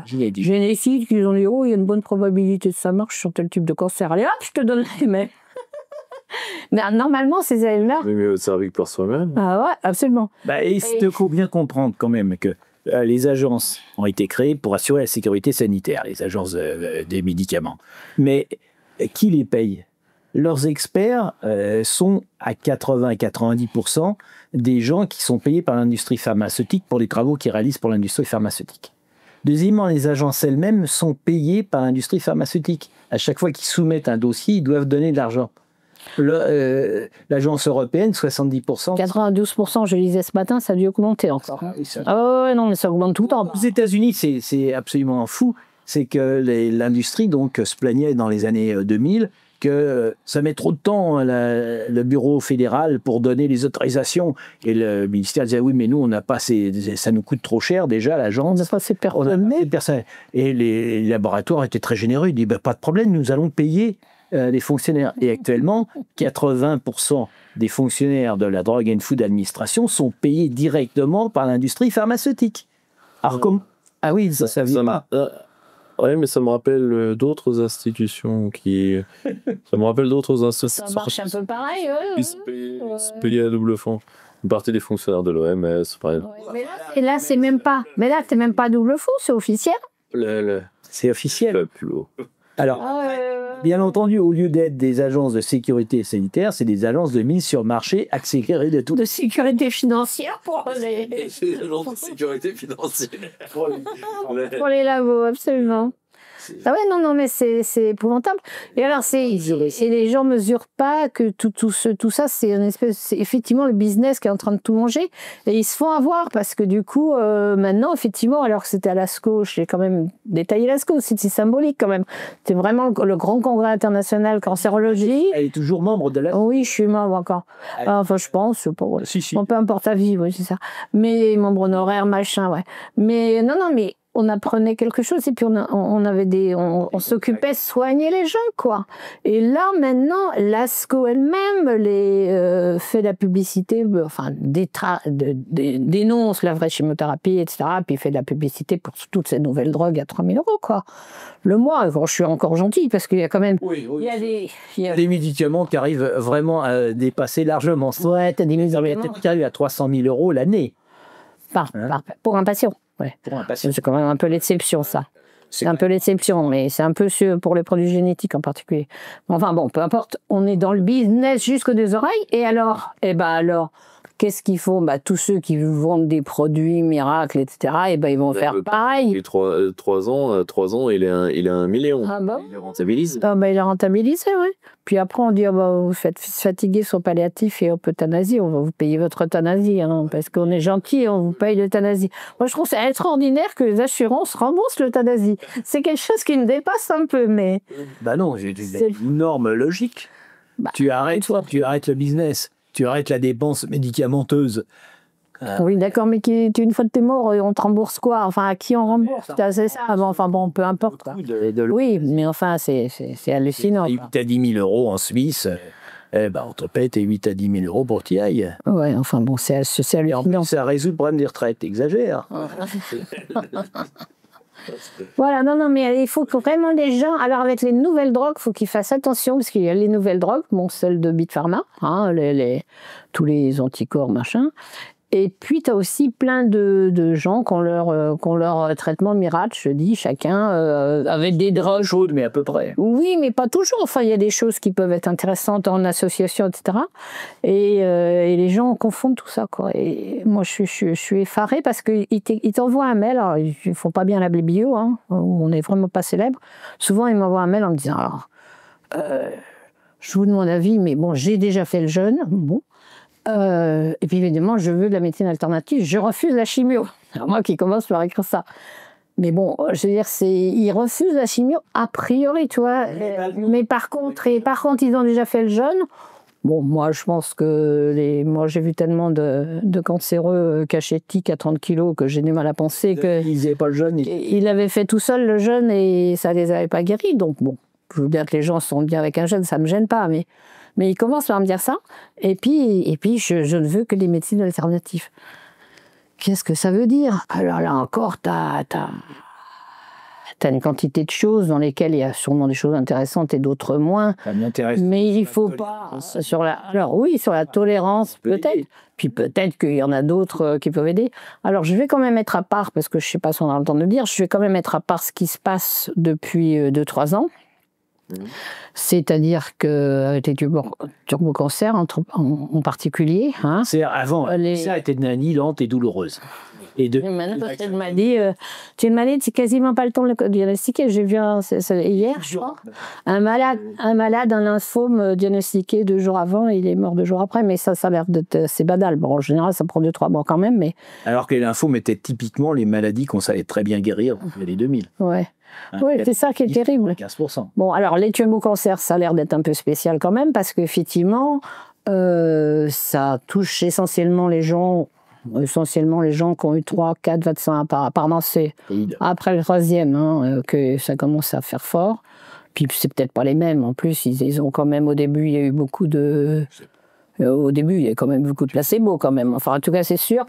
génétiques, ils ont dit, il y a une bonne probabilité que ça marche sur tel type de cancer. Allez, hop, je te donne les mêmes. Mais normalement, ces élèves-là... Mais mieux cervique par soi-même. Ah ouais, absolument. Il faut bien comprendre quand même que les agences ont été créées pour assurer la sécurité sanitaire, les agences des médicaments. Mais qui les paye ? Leurs experts sont à 80-90% des gens qui sont payés par l'industrie pharmaceutique pour les travaux qu'ils réalisent pour l'industrie pharmaceutique. Deuxièmement, les agences elles-mêmes sont payées par l'industrie pharmaceutique. À chaque fois qu'ils soumettent un dossier, ils doivent donner de l'argent. L'agence européenne, 70%. 92%, je lisais ce matin, ça a dû augmenter encore. Non, mais ça augmente tout le temps. Aux États-Unis, c'est absolument fou. C'est que l'industrie donc se plaignait dans les années 2000 que ça met trop de temps, le bureau fédéral, pour donner les autorisations. Et le ministère disait, oui, mais nous, on n'a pas ça nous coûte trop cher déjà, l'agence. On n'a pas assez de personnes. Et les laboratoires étaient très généreux. Ils disent, pas de problème, nous allons payer les fonctionnaires. Et actuellement, 80% des fonctionnaires de la Drug and Food Administration sont payés directement par l'industrie pharmaceutique. Alors, ah oui, ça vient pas. Oui, mais ça me rappelle d'autres institutions Ça me rappelle d'autres institutions. Ça marche un peu pareil, Ils se payaient à double fond. Une partie des fonctionnaires de l'OMS, par exemple. Mais là, c'est même pas... Mais là, c'est même pas double fond, c'est officiel. C'est officiel. Plus haut. Alors, bien entendu, au lieu d'être des agences de sécurité sanitaire, c'est des agences de mise sur marché accélérées de tout. De sécurité financière pour les... C'est des agences de sécurité financière. Pour les labos, absolument. Ah ouais, non, mais c'est épouvantable. Et alors, et les gens mesurent pas que tout ça, c'est effectivement le business qui est en train de tout manger. Et ils se font avoir parce que du coup, maintenant, effectivement, alors que c'était à l'ASCO, j'ai quand même détaillé l'ASCO, c'est symbolique quand même. C'est vraiment le grand congrès international cancérologie. Elle est toujours membre de l'ASCO. Oui, je suis membre encore. Enfin, je pense. Ouais. Si. Bon, peu importe ta vie, oui, c'est ça. Mais membre honoraire, machin, ouais. Mais non, mais on apprenait quelque chose et puis on s'occupait de soigner les gens, quoi. Et là, maintenant, l'ASCO elle-même fait la publicité, dénonce la vraie chimiothérapie, etc. Puis fait de la publicité pour toutes ces nouvelles drogues à 3 000 €, quoi. Le mois, je suis encore gentille parce qu'il y a quand même... Oui. Il y a des médicaments qui arrivent vraiment à dépasser largement. Ouais, t'as des médicaments qui arrivent à 300 000 € l'année. Pour un patient. Ouais. C'est quand même un peu l'exception, ça. C'est un peu l'exception, mais c'est un peu pour les produits génétiques en particulier. Enfin bon, peu importe, on est dans le business jusqu'aux deux oreilles. Et alors, qu'est-ce qu'ils font ? Tous ceux qui vendent des produits miracles, etc., ils vont faire pareil. Et 3 ans, il est à 1 million. Ah bon ? Il le rentabilise. Il est rentabilisé, oui. Puis après, on dit, vous faites fatiguer sur palliatif et euthanasie, on va vous payer votre euthanasie, parce qu'on est gentil, on vous paye l'euthanasie. Moi, je trouve ça extraordinaire que les assurances remboursent l'euthanasie. C'est quelque chose qui me dépasse un peu, mais... non, c'est une norme logique. Tu arrêtes le business. Tu arrêtes la dépense médicamenteuse. Oui, d'accord, mais une fois que t'es mort, on te rembourse quoi? Enfin, à qui on rembourse? C'est ça. Bon, enfin bon, peu importe. Quoi. Oui, mais enfin, c'est hallucinant. 8 à 10 000 euros en Suisse, on te paie tes 8 à 10 000 euros pour t'y aille. Ouais, enfin bon, c'est Et en hallucinant. plus, ça résout le problème des retraites, exagère. Voilà, non, mais il faut que vraiment les gens. Alors, avec les nouvelles drogues, il faut qu'ils fassent attention, parce qu'il y a les nouvelles drogues, bon, celle de Big Pharma, hein, tous les anticorps, machin. Et puis, tu as aussi plein de gens qui ont leur traitement miracle, je dis, chacun, avec des drogues. Chaude, mais à peu près. Oui, mais pas toujours. Enfin, il y a des choses qui peuvent être intéressantes en association, etc. Et les gens confondent tout ça, quoi. Et moi, je suis effarée parce qu'ils t'envoient un mail. Alors, ils ne font pas bien la biblio, hein, où on n'est vraiment pas célèbre. Souvent, ils m'envoient un mail en me disant, alors, je vous demande avis, mais bon, j'ai déjà fait le jeûne. Bon. Et puis évidemment, je veux de la médecine alternative, je refuse la chimio. Alors moi qui commence par écrire ça. Mais bon, je veux dire, ils refusent la chimio a priori, tu vois. Mais par contre, ils ont déjà fait le jeûne. Bon, moi, je pense que moi, j'ai vu tellement de cancéreux cachétiques à 30 kilos que j'ai du mal à penser que. Ils n'avaient pas le jeûne. Il avait fait tout seul le jeûne et ça les avait pas guéris. Donc bon, je veux bien que les gens sont bien avec un jeûne, ça me gêne pas, mais il commence par me dire ça, et puis je ne veux que des médecines alternatives. Qu'est-ce que ça veut dire? Alors là encore, t'as une quantité de choses dans lesquelles il y a sûrement des choses intéressantes et d'autres moins. Ça m'intéresse. Mais il ne faut pas... Alors oui, sur la tolérance, peut-être. Puis peut-être qu'il y en a d'autres qui peuvent aider. Alors je vais quand même mettre à part, parce que je ne sais pas si on a le temps de le dire, je vais quand même mettre à part ce qui se passe depuis 2-3 ans. C'est-à-dire qu'avec les turbocancers en particulier... Hein, avant, ça était lente et douloureuse. Et c'est une maladie, c'est quasiment pas le temps de le diagnostiquer. J'ai vu hier, je crois, un malade, un lymphome diagnostiqué 2 jours avant, et il est mort 2 jours après, mais ça a l'air d'être assez banal. Bon, en général, ça prend 2-3 mois quand même, mais... Alors que les lymphomes étaient typiquement les maladies qu'on savait très bien guérir dans les années 2000. Ouais. Oui, c'est ça qui est terrible. 15%. Bon, alors les tumocancers, ça a l'air d'être un peu spécial quand même, parce qu'effectivement, ça touche essentiellement les gens qui ont eu 3-4 vaccins. Apparemment, c'est après le 3e que ça commence à faire fort. Puis c'est peut-être pas les mêmes. En plus, ils ont quand même, au début, il y a eu beaucoup de... Au début, il y a quand même beaucoup de placebo quand même. Enfin, en tout cas, c'est sûr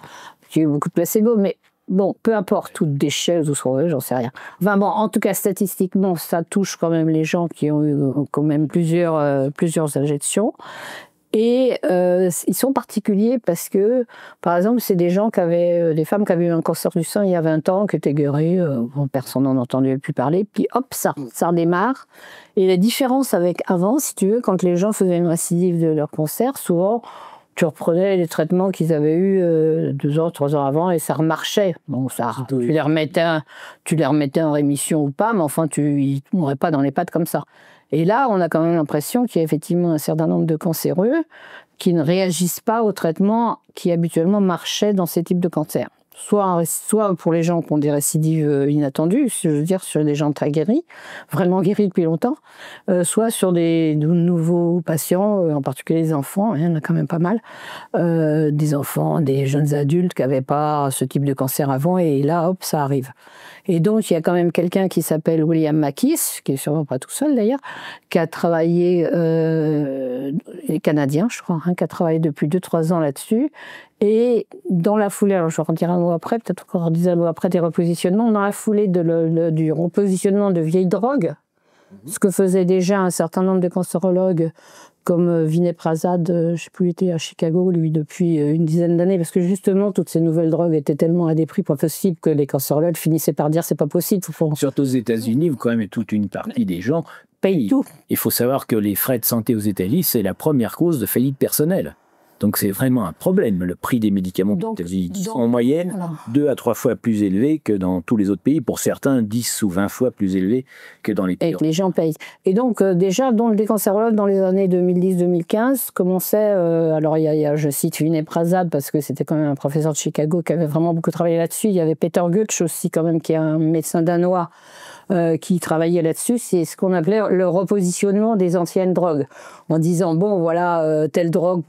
qu'il y a eu beaucoup de placebo, mais... Bon, peu importe, ou des chaises ou ce qu'on veut, j'en sais rien. Enfin bon, en tout cas, statistiquement, ça touche quand même les gens qui ont eu quand même plusieurs injections. Et ils sont particuliers parce que, par exemple, c'est des gens des femmes qui avaient eu un cancer du sein il y a 20 ans, qui étaient guéries, personne n'en entendait plus parler, puis hop, ça redémarre. Et la différence avec avant, si tu veux, quand les gens faisaient une récidive de leur cancer, souvent, tu reprenais les traitements qu'ils avaient eus 2 ans, 3 ans avant, et ça remarchait. Bon, tu les remettais en rémission ou pas, mais enfin, ils ne mouraient pas dans les pattes comme ça. Et là, on a quand même l'impression qu'il y a effectivement un certain nombre de cancéreux qui ne réagissent pas au traitement qui habituellement marchait dans ces types de cancers. Soit pour les gens qui ont des récidives inattendues, je veux dire sur des gens très guéris, vraiment guéris depuis longtemps, soit sur de nouveaux patients, en particulier les enfants, il y en a quand même pas mal, des enfants, des jeunes adultes qui n'avaient pas ce type de cancer avant, et là, hop, ça arrive. Et donc, il y a quand même quelqu'un qui s'appelle William Makis, qui est sûrement pas tout seul d'ailleurs, qui a travaillé, canadien, je crois, qui a travaillé depuis 2-3 ans là-dessus. Et dans la foulée, alors je vais en dire un mot après, peut-être encore 10 mots après des repositionnements, dans la foulée du repositionnement de vieilles drogues, ce que faisaient déjà un certain nombre de cancérologues, comme Vinay Prasad, je ne sais plus, il était à Chicago, lui, depuis une dizaine d'années, parce que justement, toutes ces nouvelles drogues étaient tellement à des prix pas possibles que les cancérologues finissaient par dire c'est pas possible. Surtout aux États-Unis, quand même, toute une partie des gens payent tout. Il faut savoir que les frais de santé aux États-Unis, c'est la première cause de faillite personnelle. Donc c'est vraiment un problème, le prix des médicaments aux États-Unis, qui sont en moyenne 2 à 3 fois plus élevés que dans tous les autres pays, pour certains 10 ou 20 fois plus élevés que dans les pays. Et que les gens payent. Et donc déjà, les cancérologues dans les années 2010-2015 commençaient, alors il y a, je cite Vinay Prasad parce que c'était quand même un professeur de Chicago qui avait vraiment beaucoup travaillé là-dessus, il y avait Peter Gutsch aussi quand même, qui est un médecin danois, qui travaillait là-dessus, c'est ce qu'on appelait le repositionnement des anciennes drogues. En disant, bon, voilà, telle drogue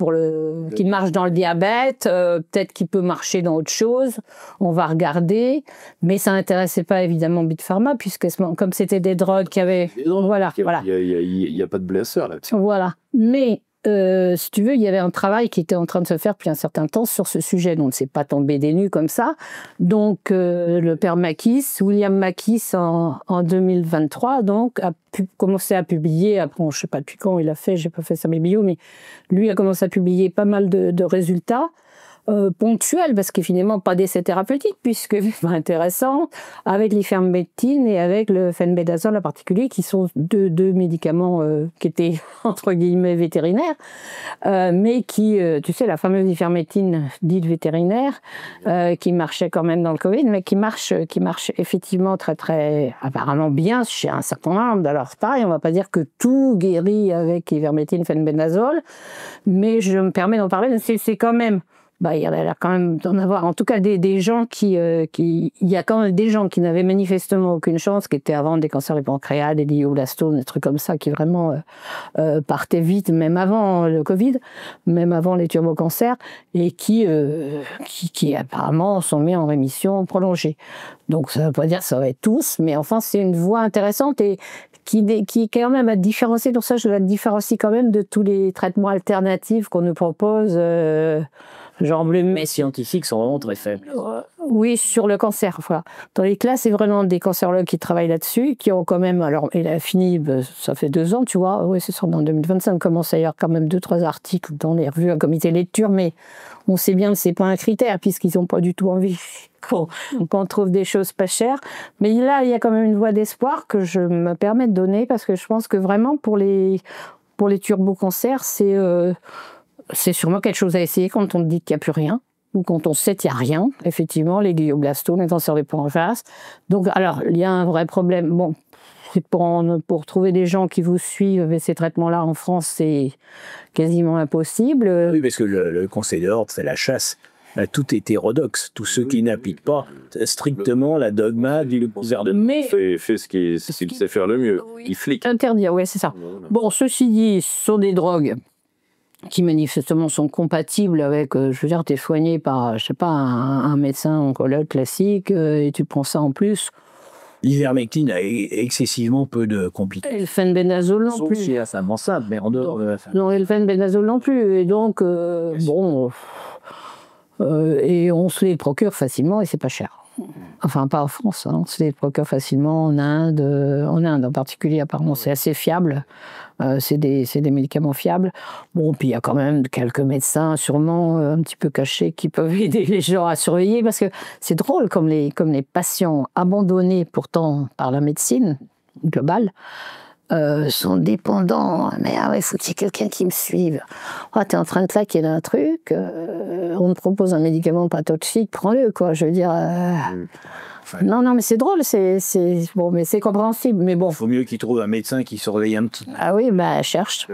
qui marche dans le diabète, peut-être qu'il peut marcher dans autre chose, on va regarder. Mais ça n'intéressait pas évidemment Big Pharma, puisque comme c'était des drogues qui avaient... Voilà. Il n'y a pas de blessure là-dessus. Voilà. Mais... si tu veux, il y avait un travail qui était en train de se faire depuis un certain temps sur ce sujet, donc c'est pas tombé des nues comme ça. Donc le père Makis, William Makis, en 2023, donc a commencé à publier. Après, je sais pas depuis quand il a fait, j'ai pas fait sa biblio, mais lui a commencé à publier pas mal de résultats. Ponctuel, parce que finalement pas d'essai thérapeutique, puisque intéressant, avec l'ivermectine et avec le fenbendazole en particulier, qui sont deux médicaments qui étaient entre guillemets vétérinaires, mais qui, tu sais, la fameuse ivermectine dite vétérinaire, qui marchait quand même dans le Covid, mais qui marche effectivement très très apparemment bien chez un certain nombre. Alors c'est pareil, on va pas dire que tout guérit avec ivermectine, fenbendazole, mais je me permets d'en parler, c'est quand même... il y a l'air quand même d'en avoir, en tout cas des gens il y a quand même des gens qui n'avaient manifestement aucune chance, qui étaient avant des cancers du pancréas, des glioblastomes, des trucs comme ça, qui vraiment partaient vite, même avant le Covid, même avant les turbocancers, et qui apparemment sont mis en rémission prolongée. Donc ça ne veut pas dire que ça va être tous, mais enfin c'est une voie intéressante et qui est quand même à différencier. Pour ça, je la différencie quand même de tous les traitements alternatifs qu'on nous propose. Genre les scientifiques sont vraiment très faibles. Oui, sur le cancer. Voilà. Dans les classes, c'est vraiment des cancérologues qui travaillent là-dessus, qui ont quand même... Alors, il a fini, ça fait 2 ans, tu vois. Oui, c'est ça, en 2025, commence à y avoir quand même 2-3 articles dans les revues, un comité lecture, mais on sait bien que c'est pas un critère, puisqu'ils n'ont pas du tout envie qu'on trouve des choses pas chères. Mais là, il y a quand même une voie d'espoir que je me permets de donner, parce que je pense que vraiment, pour les turbocancers, c'est sûrement quelque chose à essayer quand on dit qu'il n'y a plus rien, ou quand on sait qu'il n'y a rien, effectivement, les glioblastomes, les cancers du pancréas. Donc, alors, il y a un vrai problème. Bon, pour trouver des gens qui vous suivent avec ces traitements-là en France, c'est quasiment impossible. Oui, parce que le conseil d'ordre, c'est la chasse. Là, tout est hétérodoxe. Tous ceux qui n'appliquent pas strictement la dogma du gouvernement. Mais fait ce qu'il sait faire le mieux. Oui. Il flique. Interdire, oui, c'est ça. Bon, ceci dit, ce sont des drogues qui manifestement sont compatibles avec, je veux dire, t'es soigné par, je sais pas, un médecin oncologue classique, et tu prends ça en plus. L'ivermectine a excessivement peu de complications. Et le fenbendazole non plus. C'est assez simple, mais en dehors de... Non, et le fenbendazole non plus. Et donc, bon... et on se les procure facilement et c'est pas cher. Enfin, pas en France, hein. On se les procure facilement en Inde en particulier, apparemment, c'est assez fiable. C'est des médicaments fiables. Bon, puis il y a quand même quelques médecins, sûrement un petit peu cachés, qui peuvent aider les gens à surveiller, parce que c'est drôle, comme les patients abandonnés pourtant par la médecine globale, sont dépendants. Mais faut qu'il y ait quelqu'un qui me suive. Oh, t'es en train de claquer d'un truc, on te propose un médicament pas toxique, prends-le, quoi. Je veux dire... Non, mais c'est drôle, bon, mais c'est compréhensible, mais bon. Il faut mieux qu'ils trouvent un médecin qui surveille un petit peu. Ah oui, cherche.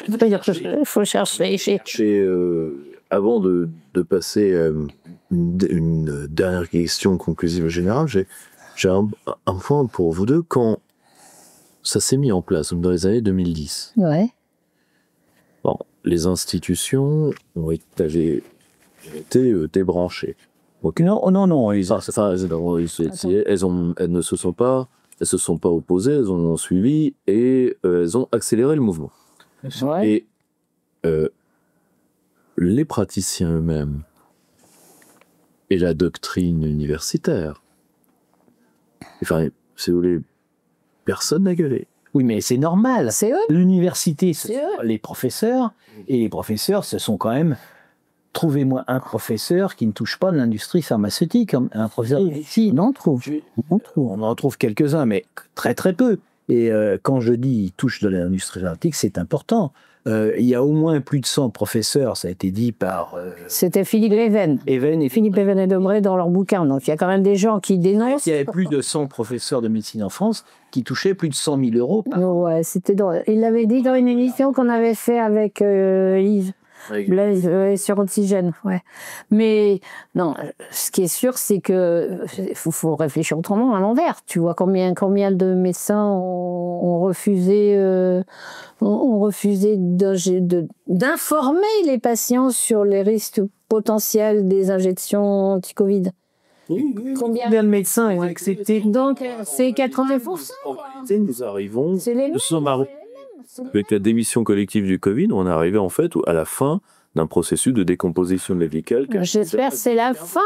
Il faut chercher. Avant de passer une dernière question conclusive générale, j'ai un point pour vous deux. Quand ça s'est mis en place, dans les années 2010, ouais. Bon, les institutions ont été débranchées. Okay. Non. Elles ne se sont pas opposées, elles ont suivi et elles ont accéléré le mouvement. Ouais. Et les praticiens eux-mêmes et la doctrine universitaire, enfin, si vous voulez, personne n'a gueulé. Oui, mais c'est normal. C'est eux. L'université, c'est les professeurs, et les professeurs, ce sont quand même... Trouvez-moi un professeur qui ne touche pas de l'industrie pharmaceutique. Un professeur ici, on en trouve quelques-uns, mais très très peu. Et quand je dis il touche de l'industrie pharmaceutique, c'est important. Il y a au moins plus de 100 professeurs, ça a été dit par... C'était Philippe Even. Philippe Even et Debré dans leur bouquin. Donc il y a quand même des gens qui dénoncent. Il y avait plus de 100 professeurs de médecine en France qui touchaient plus de 100 000 euros par an. Ouais, c'était drôle. Il l'avait dit dans une émission qu'on avait fait avec Yves. Sur oxygène, ouais. Mais non, ce qui est sûr, c'est que faut réfléchir autrement, à l'envers. Tu vois combien de médecins ont refusé, d'informer les patients sur les risques potentiels des injections anti-Covid. Combien de médecins ont accepté? Donc, c'est 80%. Nous arrivons, Nous sommes avec la démission collective du Covid, on est arrivé en fait à la fin d'un processus de décomposition médicale. J'espère que c'est la fin.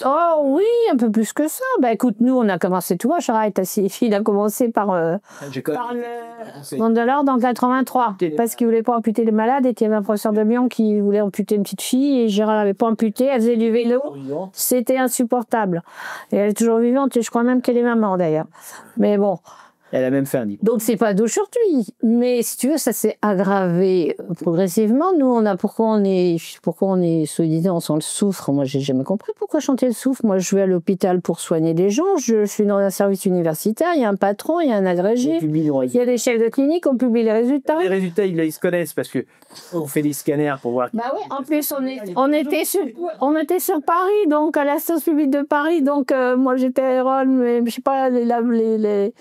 Oh oui, un peu plus que ça. Bah écoute, nous on a commencé, tu vois, Charlotte, il a commencé par le Mandalore en 83, parce qu'il voulait pas amputer les malades et qu'il y avait un professeur de Lyon qui voulait amputer une petite fille et Gérard l'avait pas amputé, elle faisait du vélo, c'était insupportable. Et elle est toujours vivante et je crois même qu'elle est maman d'ailleurs. Mais bon. Elle a même fait un livre. Donc c'est pas d'aujourd'hui, mais si tu veux, ça s'est aggravé progressivement. Nous, pourquoi on est solidité, on sent le soufre. Moi, j'ai jamais compris pourquoi chanter le soufre. Moi, je vais à l'hôpital pour soigner des gens. Je suis dans un service universitaire. Il y a un patron, il y a un agrégé, il y a des chefs de clinique. On publie les résultats. Les résultats, ils se connaissent parce que on fait des scanners pour voir. Bah oui. En plus, on était sur Paris, donc à la science publique de Paris. Donc moi, j'étais à Hérole, mais je sais pas les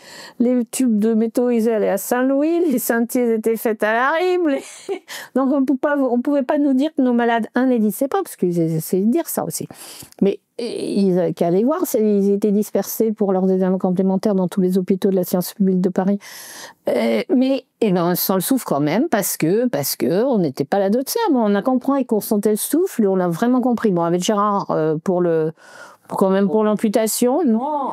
tubes de métaux, ils allaient à Saint-Louis, les sentiers étaient faits à la Rive. Donc, on pouvait pas nous dire que nos malades, n'existaient pas, parce qu'ils essayaient de dire ça aussi. Mais ils n'avaient qu'à aller voir, ils étaient dispersés pour leurs examens complémentaires dans tous les hôpitaux de la science publique de Paris. Mais on sent le souffle quand même, parce que on n'était pas là d'autre ça. Bon, on a compris qu'on sentait le souffle, et on a vraiment compris. Bon, avec Gérard, pour l'amputation, non.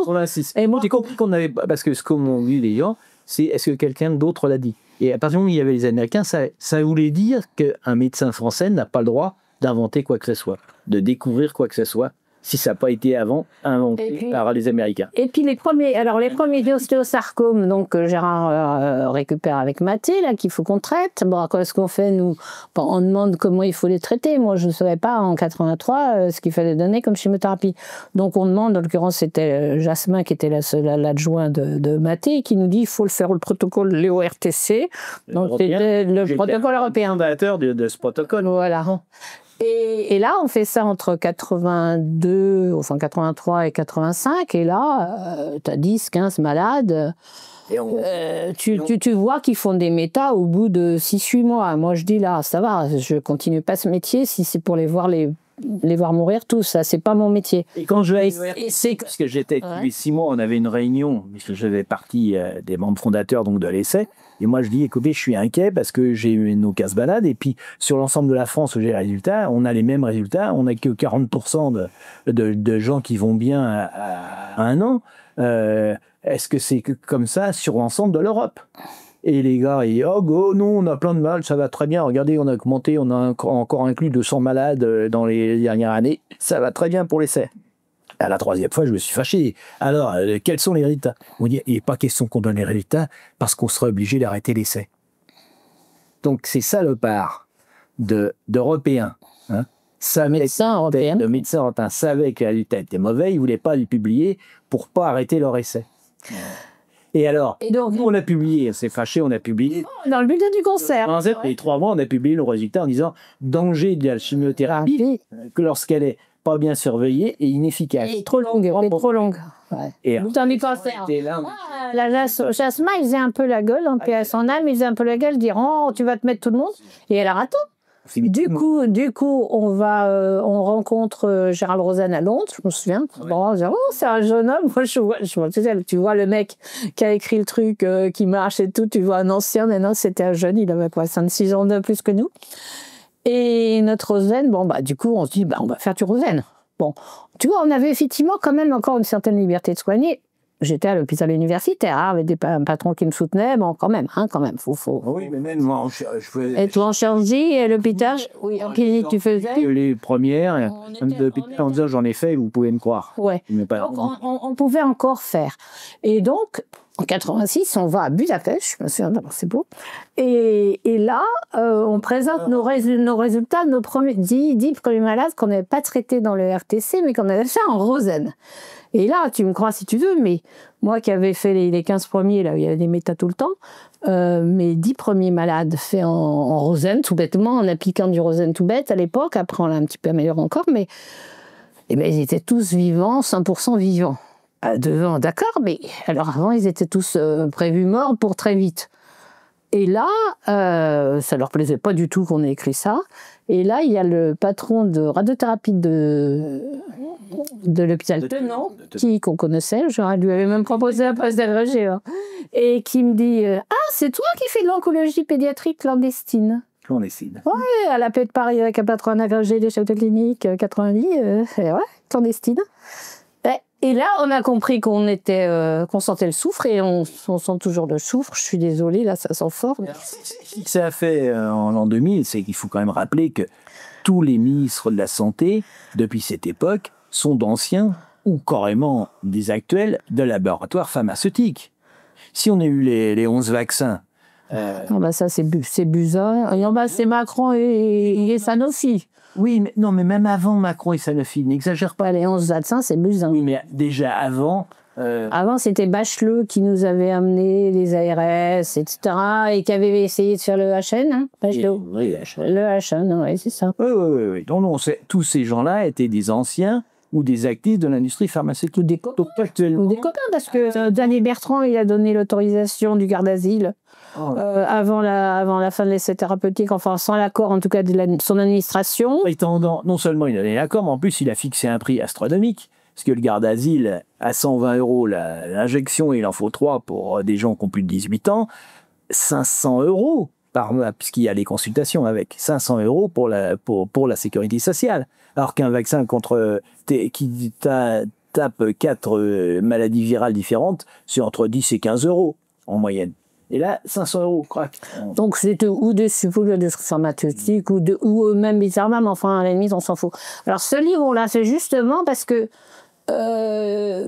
On insiste. Et moi, j'ai compris qu'on avait, parce que ce qu'ont dit les gens, c'est est-ce que quelqu'un d'autre l'a dit? Et à partir du moment où il y avait les Américains, ça voulait dire qu'un médecin français n'a pas le droit d'inventer quoi que ce soit, de découvrir quoi que ce soit, si ça n'a pas été avant inventé par les Américains. Et puis les premiers ostéosarcomes, donc Gérard récupère avec Mathé, là, qu'il faut qu'on traite. Bon, qu'est-ce qu'on fait, nous? On demande comment il faut les traiter. Moi, je ne savais pas en 83 ce qu'il fallait donner comme chimiothérapie. Donc on demande, en l'occurrence, c'était Jasmin qui était l'adjoint de Mathé, qui nous dit il faut le faire le protocole l'EORTC. Donc c'était le protocole européen. Fondateur de ce protocole. Voilà. Et là, on fait ça entre 83 et 85, et là, tu as 10, 15 malades. Tu vois qu'ils font des métas au bout de 6-8 mois. Moi, je dis là, ça va, je continue pas ce métier si c'est pour les voir mourir tous, ça, c'est pas mon métier. Et quand je vais parce que j'étais tous les 6 mois, on avait une réunion, puisque je faisais partie des membres fondateurs donc de l'essai, et moi je dis, écoutez, je suis inquiet parce que j'ai eu nos casse-balades, et puis sur l'ensemble de la France où j'ai les résultats, on a les mêmes résultats, on n'a que 40% de gens qui vont bien à 1 an. Est-ce que c'est comme ça sur l'ensemble de l'Europe? Et les gars, ils disent, oh non, on a plein de mal, ça va très bien. Regardez, on a augmenté, on a encore inclus 200 malades dans les dernières années. Ça va très bien pour l'essai. À la 3e fois, je me suis fâché. Alors, quels sont les résultats? On dit, il n'est pas question qu'on donne les résultats parce qu'on serait obligé d'arrêter l'essai. Donc, c'est ça le part d'Européens. Hein. Le médecin européen savait que les résultats étaient mauvais, il ne voulait pas les publier pour ne pas arrêter leur essai. Et alors, donc, nous, on a publié, on s'est fâché, on a publié. Dans le bulletin du cancer. Dans les 3 mois, on a publié le résultat en disant danger de la chimiothérapie que lorsqu'elle est pas bien surveillée et inefficace. Et trop longue. Ouais. Et bulletin du cancer. Jasmin, il faisait un peu la gueule, en paix à son âme, il faisait un peu la gueule, dire oh, tu vas te mettre tout le monde. Et elle a raté. Du coup, on rencontre Gérald Rosen à Londres, je me souviens. Bon, oh, c'est un jeune homme. Moi, tu vois le mec qui a écrit le truc, qui marche et tout. Tu vois un ancien, maintenant c'était un jeune, il avait quoi, 5-6 ans de plus que nous. Et notre Rosen, du coup, on se dit, on va faire du Rosen. Bon, tu vois, on avait effectivement quand même encore une certaine liberté de soigner. J'étais à l'hôpital universitaire, avec un patron qui me soutenait, quand même. Faut. Oui, mais même moi, je faisais... Et toi en chirurgie, et l'hôpital, oui, en clinique, tu faisais les premières, même de l'hôpital, en disant j'en ai fait, vous pouvez me croire. Ouais. Donc, on pouvait encore faire. Et donc, En 86, on va à Budapest, je me souviens, c'est beau. Et là, on présente nos résultats, nos 10 premiers malades qu'on n'avait pas traités dans le RTC, mais qu'on avait fait en Rosen. Et là, tu me crois si tu veux, mais moi qui avais fait les 15 premiers, là où il y avait des méta tout le temps, mes 10 premiers malades faits en Rosen, tout bêtement, en appliquant du Rosen tout bête à l'époque, après on l'a un petit peu amélioré encore, mais eh ben, ils étaient tous vivants, 100% vivants. Devant, d'accord, mais alors avant, ils étaient tous prévus morts pour très vite. Et là, ça leur plaisait pas du tout qu'on ait écrit ça. Et là, il y a le patron de radiothérapie de l'hôpital Tenon, qu'on connaissait, je lui avais même proposé un poste d'agrégé, hein, et qui me dit « Ah, c'est toi qui fais de l'oncologie pédiatrique clandestine ?» Clandestine. Ouais, à la paix de Paris avec un patron agrégé des chefs de clinique, 90, ouais, clandestine. Et là, on a compris qu'on sentait le soufre, et on sent toujours le soufre. Je suis désolée, là, ça sent fort. Ce que ça a fait en l'an 2000, c'est qu'il faut quand même rappeler que tous les ministres de la Santé, depuis cette époque, sont d'anciens ou carrément des actuels de laboratoires pharmaceutiques. Si on a eu les 11 vaccins... ça, c'est Buzyn. Et en bas, c'est Macron et Sanofi. Oui, mais même avant Macron et Sanofi, n'exagère pas. Les 11 vaccins, c'est Buzyn. Oui, mais déjà avant... Avant, c'était Bachelot qui nous avait amené les ARS, etc., et qui avait essayé de faire le HN, hein, Bachelot. Oui, HN. Le HN, oui, c'est ça. Oui. Donc, tous ces gens-là étaient des anciens ou des actifs de l'industrie pharmaceutique. Ou des copains. Ou des copains, parce que Daniel Bertrand, il a donné l'autorisation du garde-asile avant la fin de l'essai thérapeutique, enfin sans l'accord en tout cas de son administration. Non seulement il a donné l'accord, mais en plus il a fixé un prix astronomique. Parce que le garde-asile, à 120 € l'injection, il en faut 3 pour des gens qui ont plus de 18 ans, 500 € par mois, puisqu'il y a les consultations avec, 500 € pour la sécurité sociale. Alors qu'un vaccin qui tape 4 maladies virales différentes, c'est entre 10 et 15 € en moyenne. Et là, 500 €, crac. Donc, c'était ou des pharmaceutiques, ou même bizarrement, mais enfin, à la limite, on s'en fout. Alors, ce livre-là, c'est justement parce que,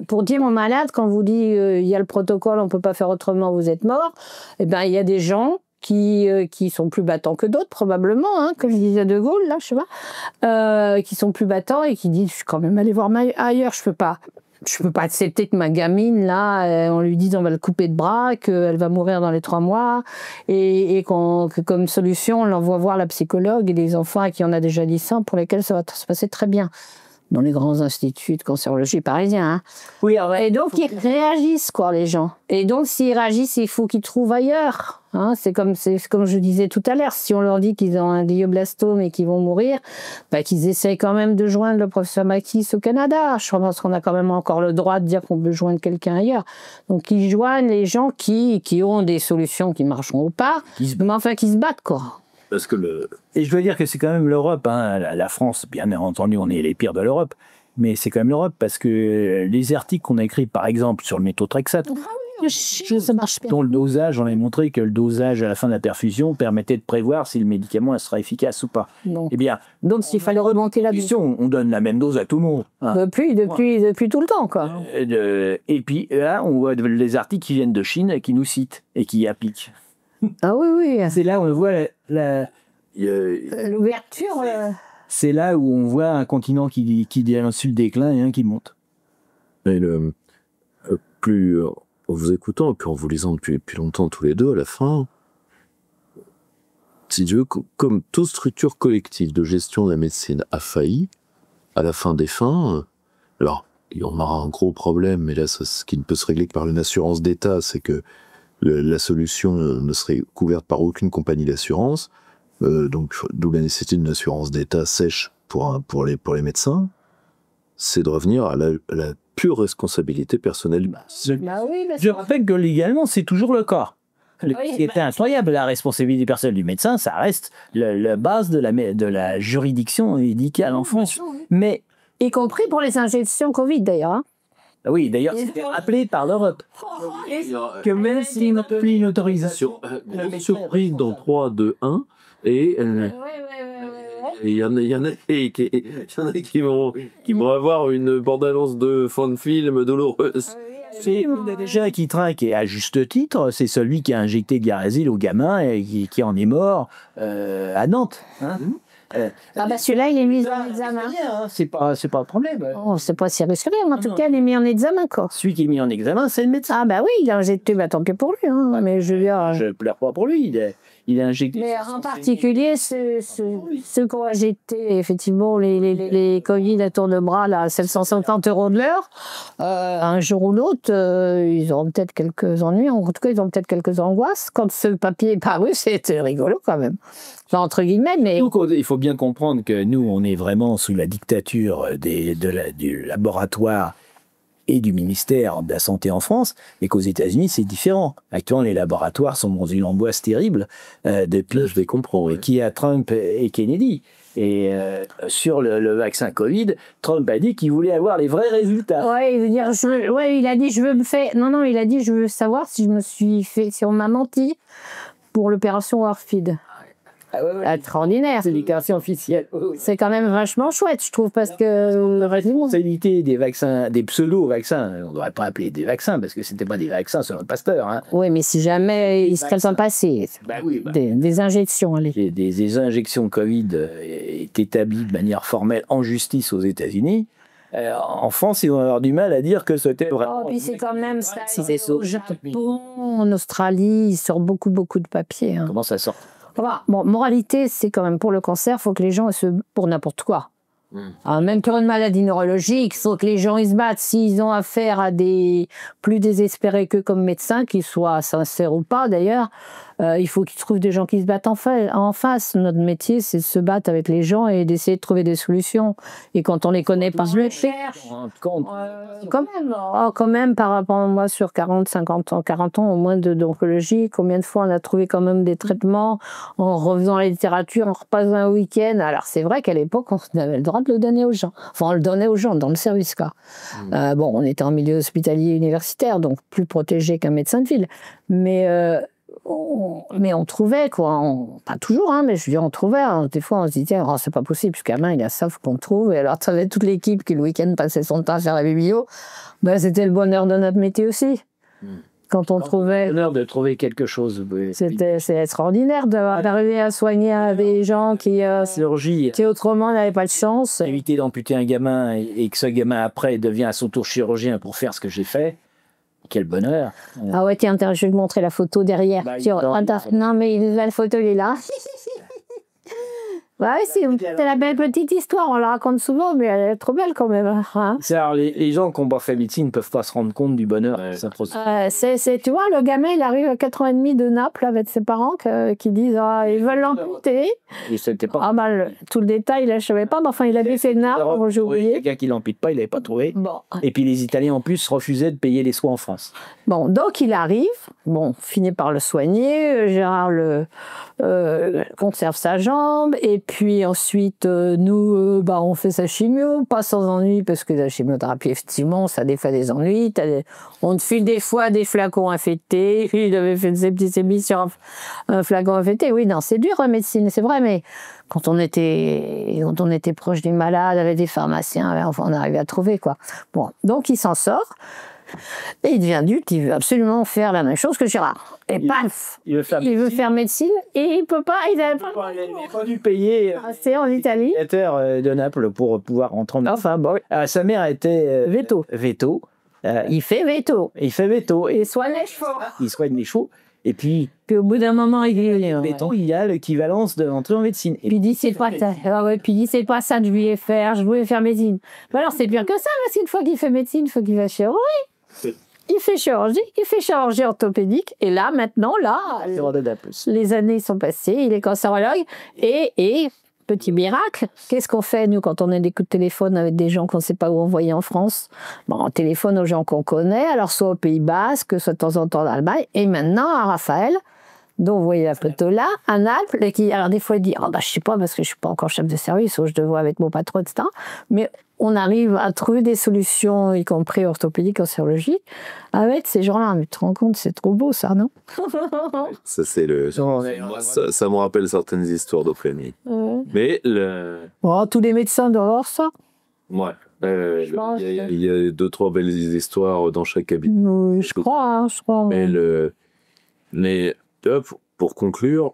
pour dire aux malades, quand vous dit il y a le protocole, on ne peut pas faire autrement, vous êtes mort, eh ben, il y a des gens qui sont plus battants que d'autres, probablement, hein, comme je disais De Gaulle, là, je sais pas, qui sont plus battants et qui disent, je suis quand même allé voir ailleurs, je peux pas accepter que ma gamine, là, on lui dise on va le couper de bras, qu'elle va mourir dans les 3 mois, et que comme solution, on l'envoie voir la psychologue et les enfants à qui on a déjà dit ça, pour lesquels ça va se passer très bien. Dans les grands instituts de cancérologie parisiens. Hein. Oui, et donc, ils réagissent, quoi, les gens. Et donc, s'ils réagissent, il faut qu'ils trouvent ailleurs. Hein. C'est comme je disais tout à l'heure, si on leur dit qu'ils ont un glioblastome et qu'ils vont mourir, bah, qu'ils essayent quand même de joindre le professeur Makis au Canada. Je pense qu'on a quand même encore le droit de dire qu'on peut joindre quelqu'un ailleurs. Donc, ils joignent les gens qui ont des solutions qui marcheront pas, mais enfin, qui se battent, quoi. Parce que Et je dois dire que c'est quand même l'Europe, hein. La France, bien entendu, on est les pires de l'Europe, mais c'est quand même l'Europe parce que les articles qu'on a écrits, par exemple, sur le méthotrexate, ça marche bien. Dont le dosage, on a montré que le dosage à la fin de la perfusion permettait de prévoir si le médicament sera efficace ou pas. Non. Eh bien, donc s'il fallait remonter la dose, on donne la même dose à tout le monde. Hein. Depuis tout le temps, quoi. Et puis là, on voit les articles qui viennent de Chine qui nous citent et qui appliquent. Ah oui. C'est là où on voit l'ouverture. C'est là où on voit un continent qui est sur le déclin et un qui monte. Et plus en vous écoutant, puis en vous lisant depuis longtemps tous les deux, à la fin, si tu veux, comme toute structure collective de gestion de la médecine a failli, à la fin des fins, alors il y en aura un gros problème, mais là, ce qui ne peut se régler que par une assurance d'État, c'est que la solution ne serait couverte par aucune compagnie d'assurance, donc d'où la nécessité d'une assurance d'État sèche pour les médecins, c'est de revenir à la pure responsabilité personnelle. Je rappelle que légalement, c'est toujours le cas. Ce qui était incroyable, la responsabilité personnelle du médecin, ça reste la base de la juridiction médicale en France. Mais, y compris pour les injections Covid, d'ailleurs. Hein. Oui, d'ailleurs, c'était rappelé par l'Europe. Que même s'il n'a pas eu une autorisation. Surprise dans 3, 2, 1, et il y en a qui vont avoir une bande-annonce de fin de film douloureuse. C'est déjà qui trinque, et à juste titre, c'est celui qui a injecté de Garésil au gamin et qui en est mort à Nantes. Hein. Ah bah celui-là, il est mis en examen. Hein, c'est pas un problème. Oh, c'est pas si risqué, mais en tout cas, il est mis en examen, quoi. Celui qui est mis en examen, c'est le médecin. Ah bah oui, il a injecté, bah tant pis pour lui, hein, mais je veux dire... Je pleure pas pour lui, il a injecté... Mais en particulier, ceux qui ont injecté, effectivement, les Covid à tour de bras, là, à 750 € de l'heure, un jour ou l'autre, ils auront peut-être quelques ennuis, en tout cas, ils ont peut-être quelques angoisses. Quand ce papier est paru, c'était rigolo, quand même. Enfin, entre guillemets, mais... Donc, il faut bien comprendre que nous, on est vraiment sous la dictature du laboratoire et du ministère de la Santé en France, et qu'aux États-Unis, c'est différent. Actuellement, les laboratoires sont dans une angoisse terrible depuis Je les comprends, ouais. qui a Trump et Kennedy. Et sur le vaccin Covid, Trump a dit qu'il voulait avoir les vrais résultats. Ouais, il veut dire, il a dit, je veux me faire... Non, il a dit, je veux savoir si si on m'a menti pour l'opération Warfeed. Ah ouais, Extraordinaire. c'est déclaration officielle. C'est quand même vachement chouette, je trouve, parce que... La responsabilité des vaccins, des pseudo-vaccins, on ne devrait pas appeler des vaccins, parce que ce n'était pas des vaccins selon Pasteur. Hein. Oui, mais si jamais il serait le temps passé, des injections, allez. Des injections Covid est établies de manière formelle en justice aux États-Unis. En France, ils vont avoir du mal à dire que c'était vraiment... Oh, puis c'est quand même ça. Au Japon, en Australie, il sort beaucoup de papiers. Hein. Comment ça sort? Bon, moralité, c'est quand même pour le cancer, il faut que les gens pour n'importe quoi. Même pour une maladie neurologique, il faut que les gens ils se battent. S'ils ont affaire à des plus désespérés qu'eux comme médecins, qu'ils soient sincères ou pas d'ailleurs, il faut qu'ils trouvent des gens qui se battent en face. Notre métier, c'est de se battre avec les gens et d'essayer de trouver des solutions. Et quand on les connaît pas, je les cherche. Quand même, par rapport à moi, sur 40 ans au moins d'oncologie, combien de fois on a trouvé quand même des traitements en refaisant la littérature, en repassant un week-end. Alors c'est vrai qu'à l'époque, on avait le droit de le donner aux gens. Enfin, on le donnait aux gens dans le service, quoi. Bon, on était en milieu hospitalier universitaire, donc plus protégé qu'un médecin de ville. Mais on trouvait, quoi. Pas toujours, hein, mais je veux dire, on trouvait. Hein. Des fois, on se disait, oh, c'est pas possible, ce gamin, il a ça, faut qu'on le trouve. Et alors, tu savais, toute l'équipe qui, le week-end, passait son temps à faire la biblio, ben, c'était le bonheur de notre métier aussi. Quand on trouvait... Le bonheur de trouver quelque chose. C'est extraordinaire d'arriver à soigner des gens qui autrement n'avaient pas de chance. Éviter d'amputer un gamin et que ce gamin, après, devient à son tour chirurgien pour faire ce que j'ai fait. Quel bonheur. Ah ouais, tiens, je vais te montrer la photo derrière. Non, mais la photo, elle est là. Ouais, c'est la belle petite histoire, on la raconte souvent, mais elle est trop belle quand même. Hein. Alors, les gens qui ont pas fait médecine ne peuvent pas se rendre compte du bonheur. Tu vois, le gamin, il arrive à 4 ans et demi de Naples avec ses parents qui disent ils veulent l'amputer. Et c'était pas... Ah tout le détail, je ne savais pas, mais enfin, il avait fait Naples, j'ai oublié. Quelqu'un qui l'ampute pas, il l'avait pas trouvé. Bon. Et puis les Italiens, en plus, refusaient de payer les soins en France. Bon, donc il arrive, finit par le soigner, Gérard conserve sa jambe, et puis ensuite, nous, on fait sa chimio, pas sans ennui, parce que la chimiothérapie, effectivement, ça défait des ennuis. On te file des fois des flacons infectés. Il avait fait une septicémie sur un flacon infecté. Oui, non, c'est dur la médecine, c'est vrai, mais quand on était proche des malades, avec des pharmaciens, enfin, on arrivait à trouver, quoi. Bon, donc il s'en sort. Et il devient adulte, il veut absolument faire la même chose que Gérard. Et paf, il veut faire médecine et il peut pas, il n'avait pas dû payer c'est en Italie de Naples pour pouvoir rentrer en... Enfin, bon. Sa mère était veto. Il fait veto. Et soigne les chevaux. Il soigne les chevaux. Et puis au bout d'un moment, il y a l'équivalence d'entrer en médecine. Et puis il dit, c'est pas ça. C'est pas ça que je voulais faire. Je voulais faire médecine. Alors, c'est pire que ça, parce qu'une fois qu'il fait médecine, il faut qu'il fasse chirurgie. Il fait chirurgie orthopédique. Et là, maintenant, les années sont passées. Il est cancérologue. Et petit miracle, qu'est-ce qu'on fait, nous, quand on a des coups de téléphone avec des gens qu'on ne sait pas où envoyer en France? On téléphone aux gens qu'on connaît, alors soit au Pays Basque, soit de temps en temps en Allemagne. Et maintenant, à Raphaël, dont vous voyez la photo là, à Naples, alors des fois il dit, je sais pas, parce que je suis pas encore chef de service, ou je te vois avec mon patron, etc. Mais on arrive à trouver des solutions, y compris orthopédiques, cancérologiques, avec ces gens-là. Mais tu te rends compte, c'est trop beau, ça, non? Ça, c'est ça me rappelle certaines histoires d'Ophrénie. Mais tous les médecins doivent avoir ça. Ouais. Je pense Il y a 2-3 belles histoires dans chaque cabinet. oui, je crois. Mais pour conclure,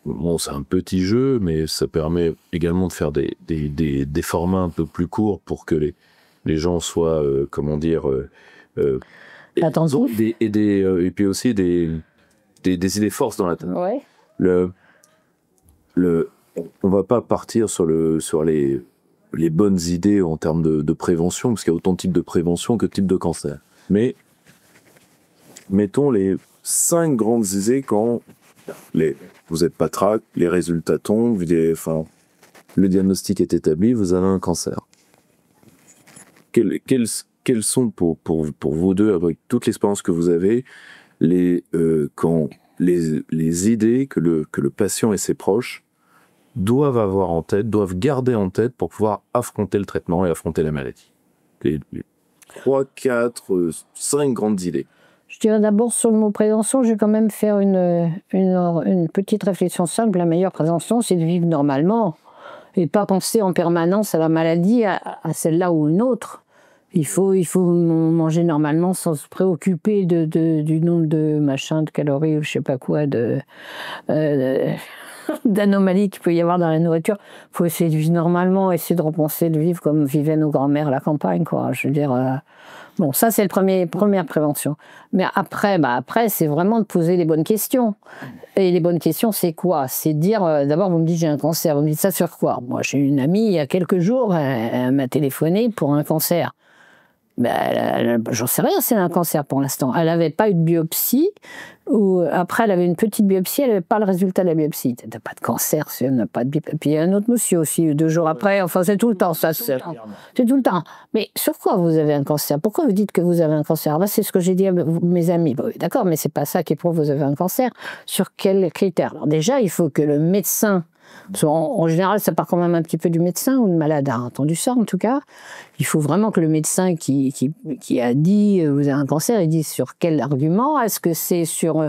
bon, c'est un petit jeu, mais ça permet également de faire des formats un peu plus courts pour que les gens soient, Attentifs. et puis aussi des idées forces dans la tête. Ouais. On va pas partir sur les bonnes idées en termes de prévention, parce qu'il y a autant de types de prévention que de types de cancer. Mais mettons les 5 grandes idées quand vous êtes patraque, les résultats tombent, le diagnostic est établi, vous avez un cancer. Quelles sont pour vous deux, avec toute l'expérience que vous avez, les idées que le patient et ses proches doivent avoir en tête, doivent garder en tête pour pouvoir affronter le traitement et affronter la maladie? Les 3, 4, 5 grandes idées. Je dirais d'abord sur le mot prévention, je vais quand même faire une petite réflexion simple. La meilleure prévention, c'est de vivre normalement et pas penser en permanence à la maladie, à celle-là ou une autre. Il faut manger normalement sans se préoccuper du nombre de machins, de calories ou je sais pas quoi, d'anomalies qu'il peut y avoir dans la nourriture. Il faut essayer de vivre normalement, essayer de repenser de vivre comme vivaient nos grands-mères à la campagne, quoi. Je veux dire, bon, ça c'est première prévention. Mais après, c'est vraiment de poser les bonnes questions. Et les bonnes questions, c'est quoi? C'est de dire, d'abord vous me dites j'ai un cancer, vous me dites ça sur quoi? Moi j'ai une amie, il y a quelques jours, elle m'a téléphoné pour un cancer. J'en sais rien, c'est un cancer pour l'instant. Elle n'avait pas eu de biopsie, ou après elle avait une petite biopsie, elle n'avait pas le résultat de la biopsie. Elle n'a pas de cancer, si elle n'a pas de biopsie. Puis il y a un autre monsieur aussi, 2 jours après, enfin c'est tout le temps, ça. C'est tout le temps. Mais sur quoi vous avez un cancer? Pourquoi vous dites que vous avez un cancer? Là, c'est ce que j'ai dit à mes amis. Bon, d'accord, mais c'est pas ça qui prouve que vous avez un cancer. Sur quels critères? Alors déjà, il faut que le médecin, en général, ça part quand même un petit peu du médecin ou le malade a entendu ça, en tout cas. Il faut vraiment que le médecin qui a dit vous avez un cancer, il dise sur quel argument. Est-ce que c'est sur...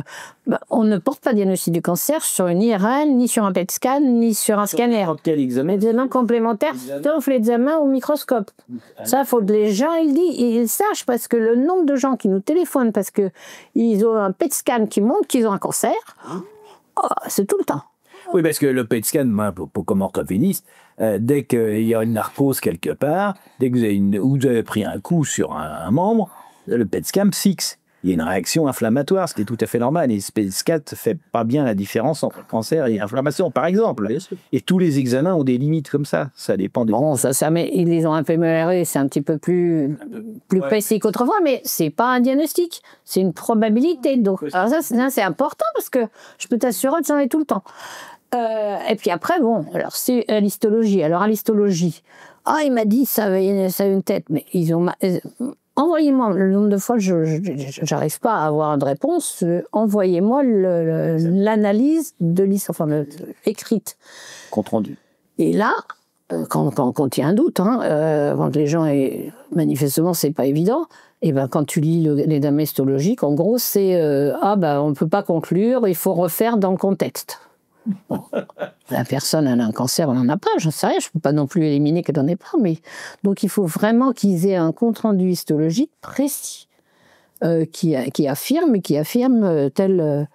on ne porte pas diagnostic du cancer sur une IRM, ni sur un PET scan, ni sur un scanner. Quel examen? L'examen complémentaire, sauf l'examen au microscope. Ça, il faut que les gens ils sachent, parce que le nombre de gens qui nous téléphonent parce qu'ils ont un PET scan qui montre qu'ils ont un cancer, c'est tout le temps. Oui, parce que le PET scan, comme orthopédiste, dès qu'il y a une narcose quelque part, dès que vous avez pris un coup sur un membre, le PET scan fixe. Il y a une réaction inflammatoire, ce qui est tout à fait normal. Et le PET scan ne fait pas bien la différence entre cancer et inflammation, par exemple. Et tous les examens ont des limites comme ça. Ça dépend des... Bon, mais ils les ont un peu améliorés, c'est un petit peu plus précis qu'autrefois, mais c'est pas un diagnostic, c'est une probabilité. Donc, alors ça, c'est important parce que je peux t'assurer que j'en ai tout le temps. Et puis après, bon, alors c'est l'histologie. Alors à l'histologie, il m'a dit ça avait une tête, mais ils ont... Envoyez-moi, le nombre de fois, j'arrive pas à avoir de réponse, envoyez-moi l'analyse de écrite. Compte rendu. Et là, quand il y a un doute, quand les gens, manifestement, c'est pas évident, et ben quand tu lis l'examen histologique, en gros, c'est on ne peut pas conclure, il faut refaire dans le contexte. Bon. La personne, elle a un cancer, elle n'en a pas, j'en sais rien, je ne peux pas non plus éliminer qu'elle n'en ait pas, mais donc il faut vraiment qu'ils aient un compte-rendu histologique précis qui affirme tel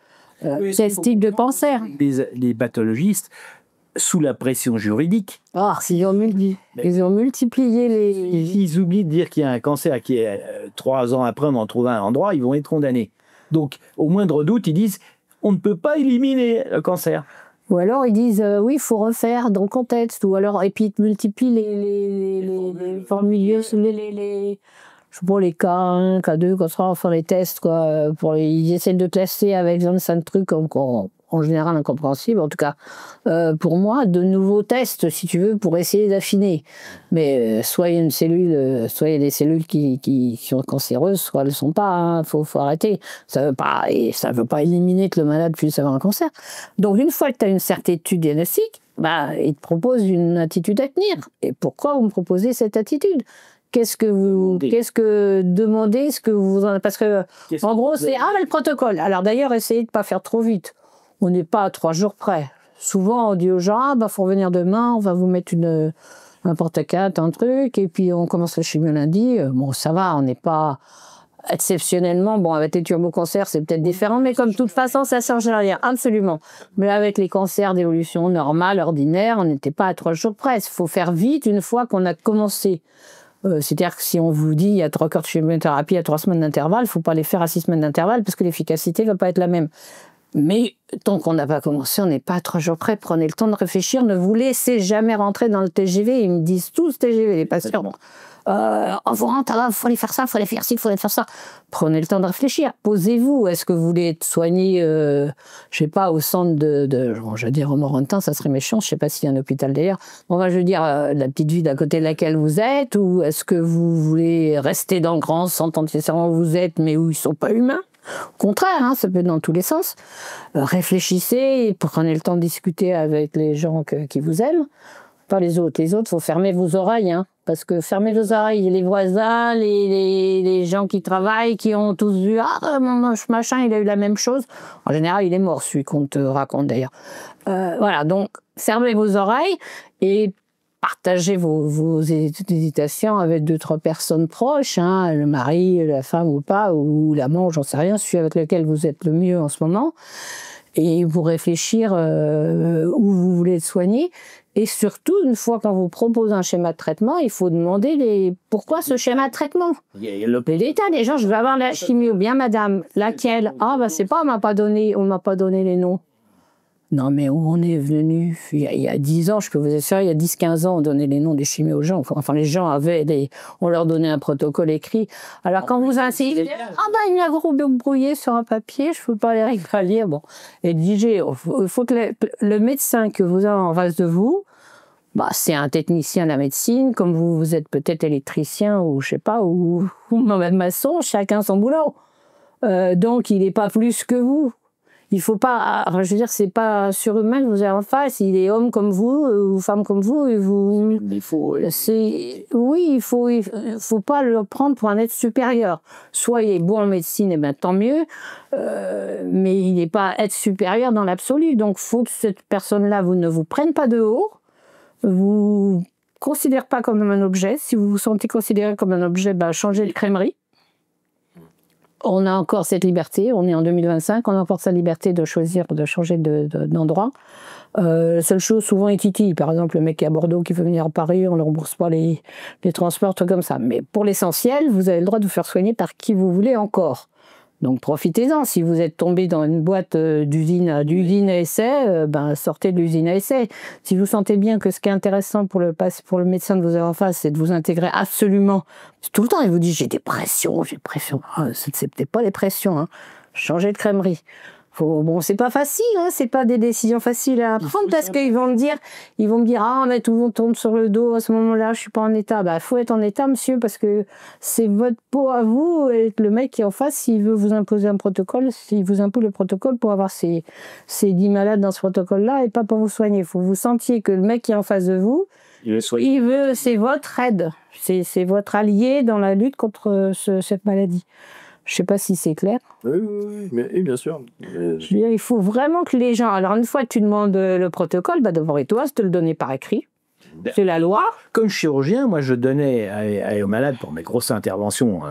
type de cancer. Les pathologistes, sous la pression juridique, ils ont multiplié les... Ils oublient de dire qu'il y a un cancer qui est 3 ans après, on en trouve un endroit, ils vont être condamnés. Donc, au moindre doute, ils disent on ne peut pas éliminer le cancer. Ou alors ils disent oui, il faut refaire dans le contexte. Ou alors, et puis ils multiplient les formuliers, les K1, K2, K3, enfin les tests, quoi. Ils essaient de tester avec 25 trucs en général incompréhensibles. En tout cas, pour moi, de nouveaux tests, si tu veux, pour essayer d'affiner. Mais soit il y a des cellules qui sont cancéreuses, soit elles ne le sont pas. Faut arrêter. Ça veut pas éliminer que le malade puisse avoir un cancer. Donc une fois que tu as une certitude diagnostique, il te propose une attitude à tenir. Et pourquoi vous me proposez cette attitude ? Qu'est-ce que demandez, parce que en gros c'est le protocole. Alors d'ailleurs, essayez de pas faire trop vite. On n'est pas à 3 jours près. Souvent on dit aux gens faut revenir demain, on va vous mettre n'importe quoi, un truc, et puis on commence la chimio lundi. Bon, ça va, on n'est pas exceptionnellement, bon, avec les turbocancers, c'est peut-être différent, mais comme de toute façon, ça ne change rien, absolument. Mais avec les cancers d'évolution normale, ordinaire, on n'était pas à 3 jours près. Il faut faire vite une fois qu'on a commencé. C'est-à-dire que si on vous dit il y a 3 cours de chimiothérapie à 3 semaines d'intervalle, il ne faut pas les faire à 6 semaines d'intervalle parce que l'efficacité ne va pas être la même. Mais tant qu'on n'a pas commencé, on n'est pas à 3 jours près. Prenez le temps de réfléchir. Ne vous laissez jamais rentrer dans le TGV. Ils me disent tous TGV, les patients. Bon, on vous rentre, il faut aller faire ça, il faut aller faire ci, il faut aller faire ça. Prenez le temps de réfléchir. Posez-vous. Est-ce que vous voulez être soigné, je ne sais pas, au centre bon, je veux dire, au Morentin, ça serait méchant. Je ne sais pas s'il y a un hôpital d'ailleurs. Bon, je veux dire, la petite ville à côté de laquelle vous êtes, ou est-ce que vous voulez rester dans le grand centre entièrement où vous êtes, mais où ils ne sont pas humains? Au contraire, hein, ça peut être dans tous les sens. Réfléchissez, prenez le temps de discuter avec les gens qui vous aiment. Pas les autres. Les autres, il faut fermer vos oreilles. Hein, parce que fermer vos oreilles, les voisins, les gens qui travaillent, qui ont tous vu « Ah, mon machin, il a eu la même chose ». En général, il est mort, celui qu'on te raconte d'ailleurs. Voilà, donc fermez vos oreilles et partagez vos hésitations avec 2-3 personnes proches, hein, le mari, la femme ou pas, ou l'amant, j'en sais rien, celui avec lequel vous êtes le mieux en ce moment, et vous réfléchir où vous voulez être soigné. Et surtout, une fois qu'on vous propose un schéma de traitement, il faut demander pourquoi ce schéma de traitement. L'état des gens, je veux avoir la chimio, bien madame, laquelle? Ah, c'est pas, on m'a pas donné les noms. Non, mais on est venu, il y a 10 ans, je peux vous assurer, il y a 10-15 ans, on donnait les noms des chimios aux gens. Enfin, les gens on leur donnait un protocole écrit. Alors, quand vous insistez, il y a gros brouillé sur un papier, je ne peux pas les lire. Bon. Et il faut que le médecin que vous avez en face de vous, c'est un technicien de la médecine, comme vous êtes peut-être électricien ou je sais pas, ou maçon, chacun son boulot. Donc, il n'est pas plus que vous. Il faut pas, je veux dire, c'est pas surhumain que vous avez en face. Il est homme comme vous ou femme comme vous. Et vous, il faut pas le prendre pour un être supérieur. Soit il est bon en médecine, et bien tant mieux. Mais il n'est pas être supérieur dans l'absolu. Donc, faut que cette personne-là, vous ne vous prenne pas de haut. Vous considérez pas comme un objet. Si vous vous sentez considéré comme un objet, changez de crèmerie. On a encore cette liberté, on est en 2025, on a encore cette liberté de choisir, de changer d'endroit. La seule chose, souvent, est titi. Par exemple, le mec qui est à Bordeaux, qui veut venir à Paris, on ne rembourse pas les transports, trucs comme ça. Mais pour l'essentiel, vous avez le droit de vous faire soigner par qui vous voulez encore. Donc profitez-en. Si vous êtes tombé dans une boîte d'usine à essai, sortez de l'usine à essai. Si vous sentez bien que ce qui est intéressant pour le médecin de vous avoir en face, c'est de vous intégrer absolument. Tout le temps, il vous dit j'ai des pressions, j'ai pression. C'est peut-être pas des pressions. Hein. Changez de crèmerie. C'est pas facile, hein, c'est pas des décisions faciles à prendre parce qu'ils vont me dire, mais tout le monde tombe sur le dos à ce moment-là, je suis pas en état. Faut être en état, monsieur, parce que c'est votre peau à vous et le mec qui est en face, s'il veut vous imposer un protocole, s'il vous impose le protocole pour avoir ces 10 malades dans ce protocole-là et pas pour vous soigner. Il faut que vous sentiez que le mec qui est en face de vous, c'est votre aide, c'est votre allié dans la lutte contre cette maladie. Je ne sais pas si c'est clair. Oui, bien sûr. Je veux dire, il faut vraiment que les gens... Alors, une fois que tu demandes le protocole, devant et toi, te le donner par écrit. C'est la loi. Comme chirurgien, moi, je donnais aux malades, pour mes grosses interventions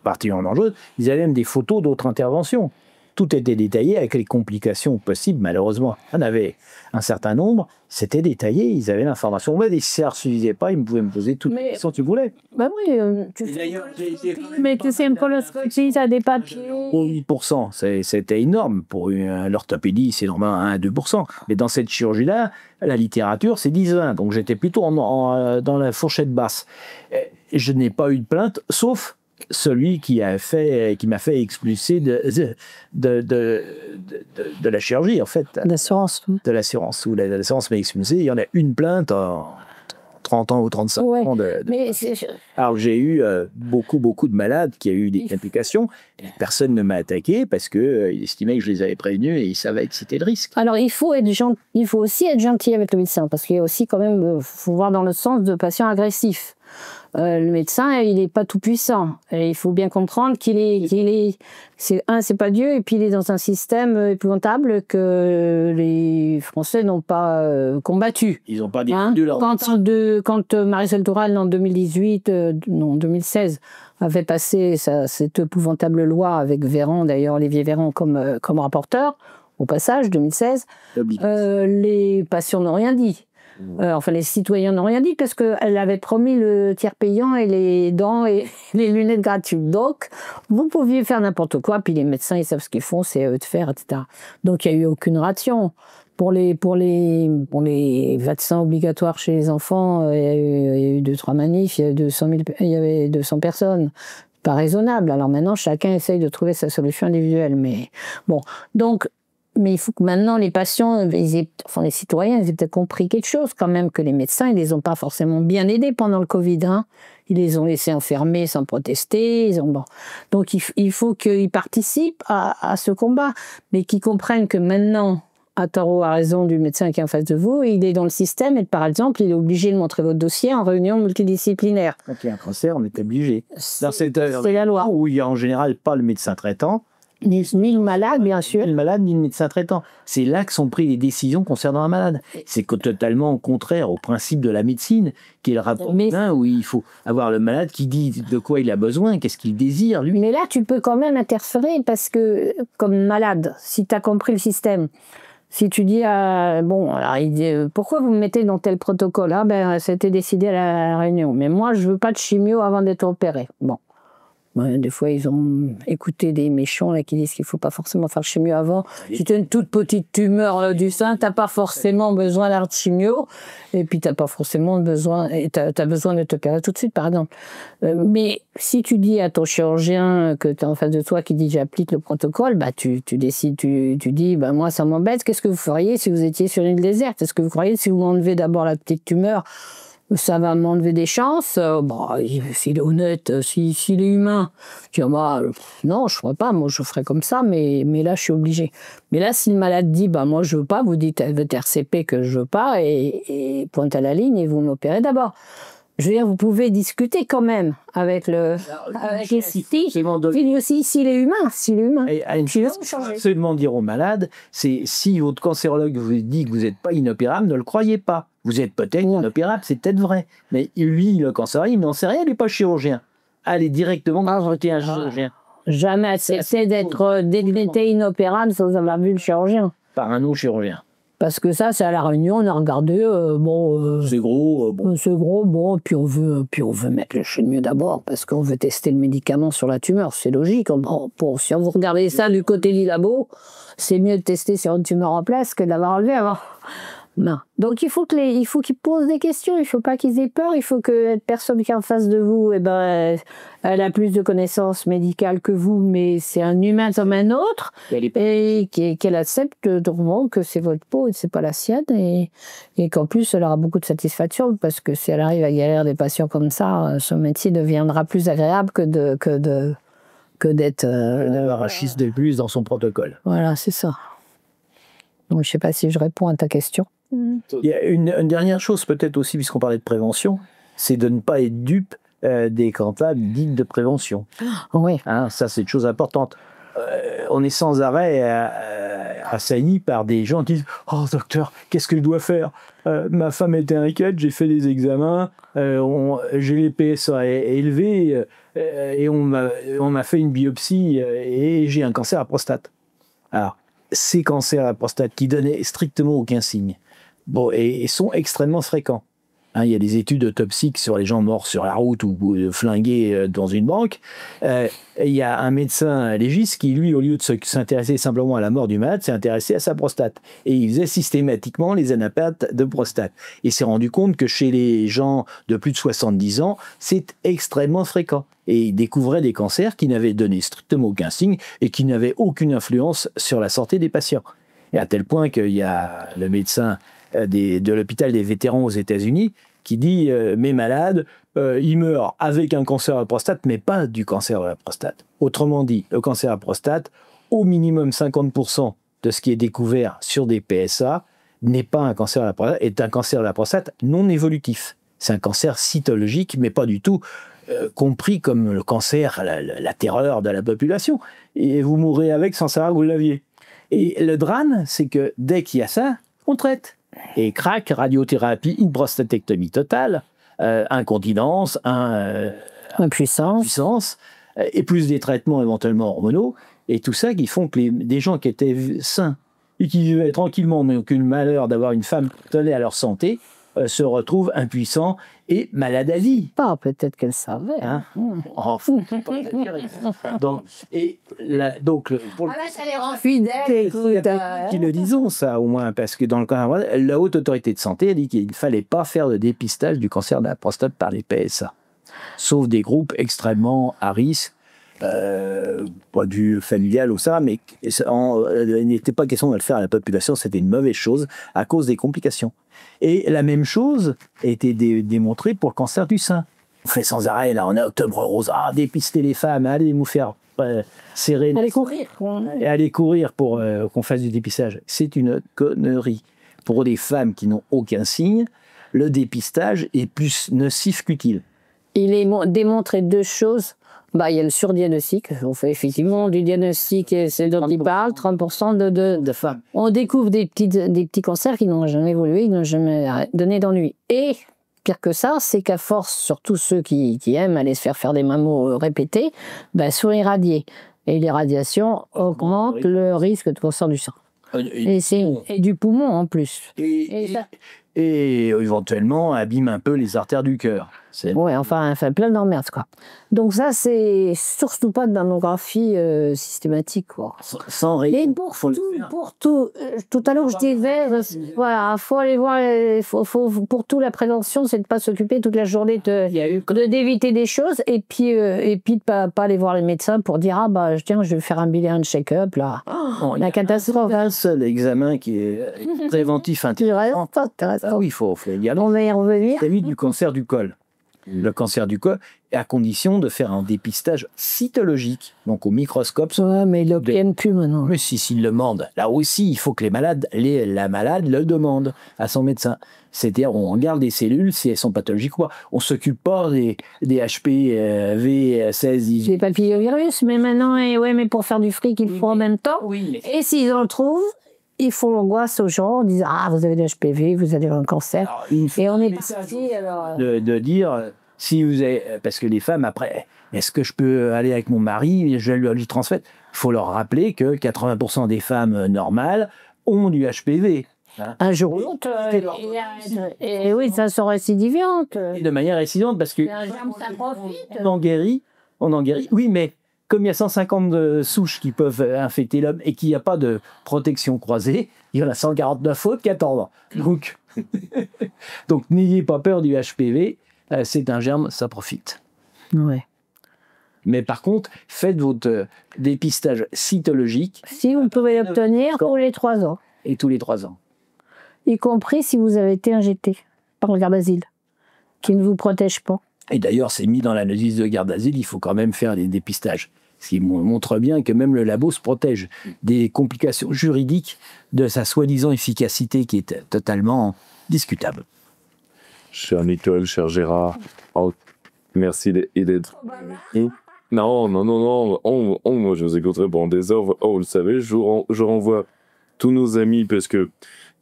particulièrement dangereuses, ils avaient même des photos d'autres interventions. Tout était détaillé avec les complications possibles, malheureusement. Il y en avait un certain nombre, c'était détaillé, ils avaient l'information. Mais si ça ne suffisait pas, ils pouvaient me poser toutes les questions que tu voulais. Oui, mais que c'est une coloscopie, ça a des papiers. 8%, c'était énorme. Pour l'orthopédie, c'est normalement 1 à 2%. Mais dans cette chirurgie-là, la littérature, c'est 10-20. Donc j'étais plutôt dans la fourchette basse. Et je n'ai pas eu de plainte, sauf celui qui m'a fait expulser de la chirurgie, en fait. L'assurance. De l'assurance. Où l'assurance m'a expulsé. Il y en a une plainte en 30 ans ou 35 ans. Alors, j'ai eu beaucoup de malades qui ont eu des complications. Personne ne m'a attaqué parce qu'il estimait que je les avais prévenus et il savait que c'était le risque. Alors, il faut aussi être gentil avec le médecin parce qu'il y a aussi quand même, faut voir dans le sens de patients agressifs. le médecin, il n'est pas tout puissant. Et il faut bien comprendre c'est pas Dieu, et puis il est dans un système épouvantable que les Français n'ont pas combattu. Ils n'ont pas défendu leur... Quand Marisol Touraine, en 2016, avait passé cette épouvantable loi avec Véran, d'ailleurs Olivier Véran comme rapporteur, au passage, 2016, les patients n'ont rien dit. Enfin, les citoyens n'ont rien dit parce qu'elle avait promis le tiers payant et les dents et les lunettes gratuites. Donc, vous pouviez faire n'importe quoi, puis les médecins, ils savent ce qu'ils font, c'est à eux de faire, etc. Donc, il n'y a eu aucune ration. Pour les vaccins obligatoires chez les enfants, il y a eu 2-3 manifs, il y avait 200 personnes. Pas raisonnable. Alors maintenant, chacun essaye de trouver sa solution individuelle. Mais bon, donc... Mais il faut que maintenant les patients, les citoyens, ils aient peut-être compris quelque chose quand même, que les médecins, ils les ont pas forcément bien aidés pendant le Covid. Hein. Ils les ont laissés enfermer sans protester. Donc il faut qu'ils participent à ce combat, mais qu'ils comprennent que maintenant, à tort ou à raison du médecin qui est en face de vous, il est dans le système et par exemple, il est obligé de montrer votre dossier en réunion multidisciplinaire. Quand il y a un cancer, on est obligé. C'est la loi. Où il n'y a en général pas le médecin traitant, ni le malade, bien sûr. Ni le malade, ni le médecin traitant. C'est là que sont prises les décisions concernant un malade. C'est totalement contraire au principe de la médecine, qui est le rapport humain où il faut avoir le malade qui dit de quoi il a besoin, qu'est-ce qu'il désire, lui. Mais là, tu peux quand même interférer parce que, comme malade, si tu as compris le système, si tu dis, alors il dit, pourquoi vous me mettez dans tel protocole? Ah ben, c'était décidé à la réunion. Mais moi, je veux pas de chimio avant d'être opéré. Bon. Ouais, des fois, ils ont écouté des méchants là, qui disent qu'il ne faut pas forcément faire le chimio avant. Si tu as une toute petite tumeur du sein, tu n'as pas forcément besoin d'un chimio. Et puis, tu n'as pas forcément besoin... Tu as besoin de t'opérer tout de suite, par exemple. Mais si tu dis à ton chirurgien que tu es en face de toi qui dit « j'applique le protocole », bah, tu décides, tu dis bah, « moi, ça m'embête. Qu'est-ce que vous feriez si vous étiez sur une île déserte? Est-ce que vous croyez si vous m'enlevez d'abord la petite tumeur ?» Ça va m'enlever des chances. S'il est honnête, s'il est humain, je dis, non, je ne ferai pas, moi je ferai comme ça, mais là je suis obligé. Mais là, si le malade dit, moi je veux pas, vous dites à votre RCP que je veux pas, et pointe à la ligne et vous m'opérez d'abord. Je veux dire, vous pouvez discuter quand même avec le CITI. Il aussi, s'il est humain, Et à une chose, seulement dire au malade, c'est si votre cancérologue vous dit que vous n'êtes pas inopérable, ne le croyez pas. Vous êtes peut-être inopérable, c'est peut-être vrai. Mais lui, le cancérologue, il n'en sait rien, il n'est pas chirurgien. Allez directement consulter un chirurgien. Jamais. C'est d'être inopérable sans avoir vu le chirurgien. Par un autre chirurgien. Parce que ça, c'est à la réunion, on a regardé, c'est gros, c'est gros, puis on veut mettre le chimio d'abord, parce qu'on veut tester le médicament sur la tumeur, c'est logique. Si vous regardez ça du côté du labo, c'est mieux de tester sur une tumeur en place que d'avoir enlevé avant. Non. Donc il faut qu'ils posent des questions, il ne faut pas qu'ils aient peur, il faut que la personne qui est en face de vous, elle a plus de connaissances médicales que vous, mais c'est un humain comme un autre, et qu'elle accepte que c'est votre peau et que ce n'est pas la sienne, et qu'en plus elle aura beaucoup de satisfaction, parce que si elle arrive à guérir des patients comme ça, son métier deviendra plus agréable que d'être... arachiste de plus dans son protocole. Voilà, c'est ça. Donc je ne sais pas si je réponds à ta question. Il y a une dernière chose peut-être aussi, puisqu'on parlait de prévention, c'est de ne pas être dupe des campagnes dites de prévention. Oui. Hein, ça, c'est une chose importante. On est sans arrêt assailli par des gens qui disent « Oh, docteur, qu'est-ce que je dois faire ? Ma femme était inquiète, j'ai fait des examens, j'ai les PSA élevés, et on m'a fait une biopsie et j'ai un cancer à prostate. » Alors, ces cancers à la prostate qui donnaient strictement aucun signe, et sont extrêmement fréquents. Hein, il y a des études autopsiques sur les gens morts sur la route ou flingués dans une banque. Il y a un médecin légiste qui, lui, au lieu de s'intéresser simplement à la mort du malade, s'est intéressé à sa prostate. Et il faisait systématiquement les anapathes de prostate. Et s'est rendu compte que chez les gens de plus de 70 ans, c'est extrêmement fréquent. Et il découvrait des cancers qui n'avaient donné strictement aucun signe et qui n'avaient aucune influence sur la santé des patients. Et à tel point qu'il y a le médecin de l'hôpital des vétérans aux États-Unis qui dit mes malades, ils meurent avec un cancer à la prostate, mais pas du cancer de la prostate. Autrement dit, le cancer à la prostate, au minimum 50% de ce qui est découvert sur des PSA n'est pas un cancer à la prostate, est un cancer de la prostate non évolutif. C'est un cancer cytologique, mais pas du tout compris comme le cancer, la terreur de la population. Et vous mourrez avec sans savoir que vous l'aviez. Et le drame, c'est que dès qu'il y a ça, on traite. Et crac, radiothérapie, une prostatectomie totale, incontinence, impuissance, et plus des traitements éventuellement hormonaux, et tout ça qui font que des gens qui étaient sains et qui vivaient tranquillement, mais aucun malheur d'avoir une femme qui tenait à leur santé, se retrouvent impuissants et malades à vie. Pas, peut-être qu'elle savait. Hein? Oh, faut pas exagérer. Donc, pour le... ça les rend fidèles. qui le disons ça au moins, parce que dans le cas, la Haute Autorité de Santé a dit qu'il ne fallait pas faire de dépistage du cancer de la prostate par les PSA, sauf des groupes extrêmement à risque, pas du familial ou ça, mais il n'était pas question de le faire à la population, c'était une mauvaise chose à cause des complications. Et la même chose a été démontrée pour le cancer du sein. On fait sans arrêt, là, on est Octobre Rose, dépister les femmes, allez vous faire serrer. Allez courir pour qu'on fasse du dépistage. C'est une connerie. Pour des femmes qui n'ont aucun signe, le dépistage est plus nocif qu'utile. Il est démontré 2 choses. Il y a le surdiagnostic. On fait effectivement du diagnostic, et c'est dont il parle, 30% de femmes. On découvre des petits cancers qui n'ont jamais évolué, qui n'ont jamais donné d'ennui. Et pire que ça, c'est qu'à force, surtout ceux qui aiment aller se faire des mammos répétés, sont irradiés. Et les radiations augmentent le risque de cancer du sein. Et du poumon en plus. Et éventuellement abîme un peu les artères du cœur. Ouais, enfin plein d'emmerdes, quoi. Donc ça, c'est surtout pas de mammographie systématique, quoi. Sans raison. Et pour tout, tout à l'heure je disais, voilà, faut aller voir, pour tout la prévention, c'est de pas s'occuper toute la journée d'éviter des choses, et puis de pas aller voir les médecins pour dire tiens, je vais faire un bilan de check-up là. La catastrophe. Il y a un seul examen qui est préventif intéressant. Oui, il faut y aller. On va y revenir. C'est celui du cancer du col. Le cancer du col, à condition de faire un dépistage cytologique, donc au microscope. Ouais, mais ils l'obtiennent plus maintenant. Mais s'ils le demandent, là aussi, il faut que la malade le demande à son médecin. C'est-à-dire, on regarde des cellules, si elles sont pathologiques ou pas. On ne s'occupe pas des HPV 16. Des papillovirus, mais maintenant, mais pour faire du fric, il faut en même temps. Oui, mais... Et s'ils en trouvent, ils font l'angoisse aux gens en disant vous avez des HPV, vous avez un cancer. Alors, et on est parti alors de dire si vous avez, parce que les femmes après, est-ce que je peux aller avec mon mari, je lui transmettre. Il faut leur rappeler que 80% des femmes normales ont du HPV. Hein. Un jour ou l'autre, et oui, ça sont récidivantes. Et de manière récidivante parce que on en guérit. Oui, mais comme il y a 150 souches qui peuvent infecter l'homme et qu'il n'y a pas de protection croisée, il y en a 149 autres qui attendent. Donc n'ayez pas peur du HPV, c'est un germe, ça profite. Ouais. Mais par contre, faites votre dépistage cytologique. Si vous pouvez l'obtenir tous les 3 ans. Et tous les 3 ans. Y compris si vous avez été injecté par le Gardasil, qui ne vous protège pas. Et d'ailleurs, c'est mis dans la notice de Gardasil, il faut quand même faire des dépistages. Ce qui montre bien que même le labo se protège des complications juridiques de sa soi-disant efficacité qui est totalement discutable. Cher Nicole, cher Gérard, merci d'être... Non, moi je vous écouterai pendant des heures. Vous le savez, je renvoie tous nos amis, parce que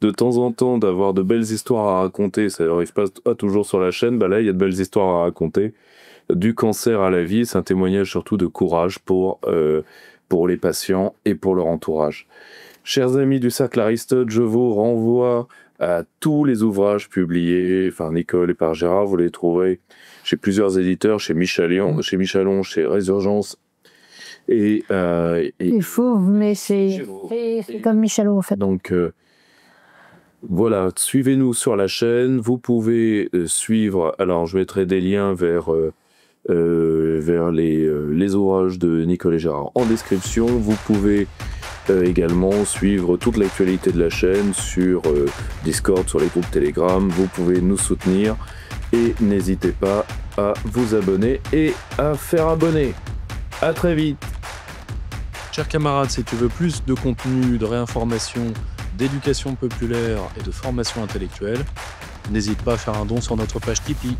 de temps en temps, d'avoir de belles histoires à raconter, ça n'arrive pas toujours sur la chaîne, là, il y a de belles histoires à raconter. Du cancer à la vie, c'est un témoignage surtout de courage pour les patients et pour leur entourage. Chers amis du Cercle Aristote, je vous renvoie à tous les ouvrages publiés, Nicole et par Gérard, vous les trouverez chez plusieurs éditeurs, chez Michalon, chez Résurgence. Il faut, mais c'est comme Michalon en fait. Donc voilà, suivez-nous sur la chaîne. Vous pouvez suivre. Alors, je mettrai des liens vers les ouvrages de Nicole et Gérard en description. Vous pouvez également suivre toute l'actualité de la chaîne sur Discord, sur les groupes Telegram. Vous pouvez nous soutenir et n'hésitez pas à vous abonner et à faire abonner. À très vite. Chers camarades, si tu veux plus de contenu, de réinformation, d'éducation populaire et de formation intellectuelle, n'hésite pas à faire un don sur notre page Tipeee.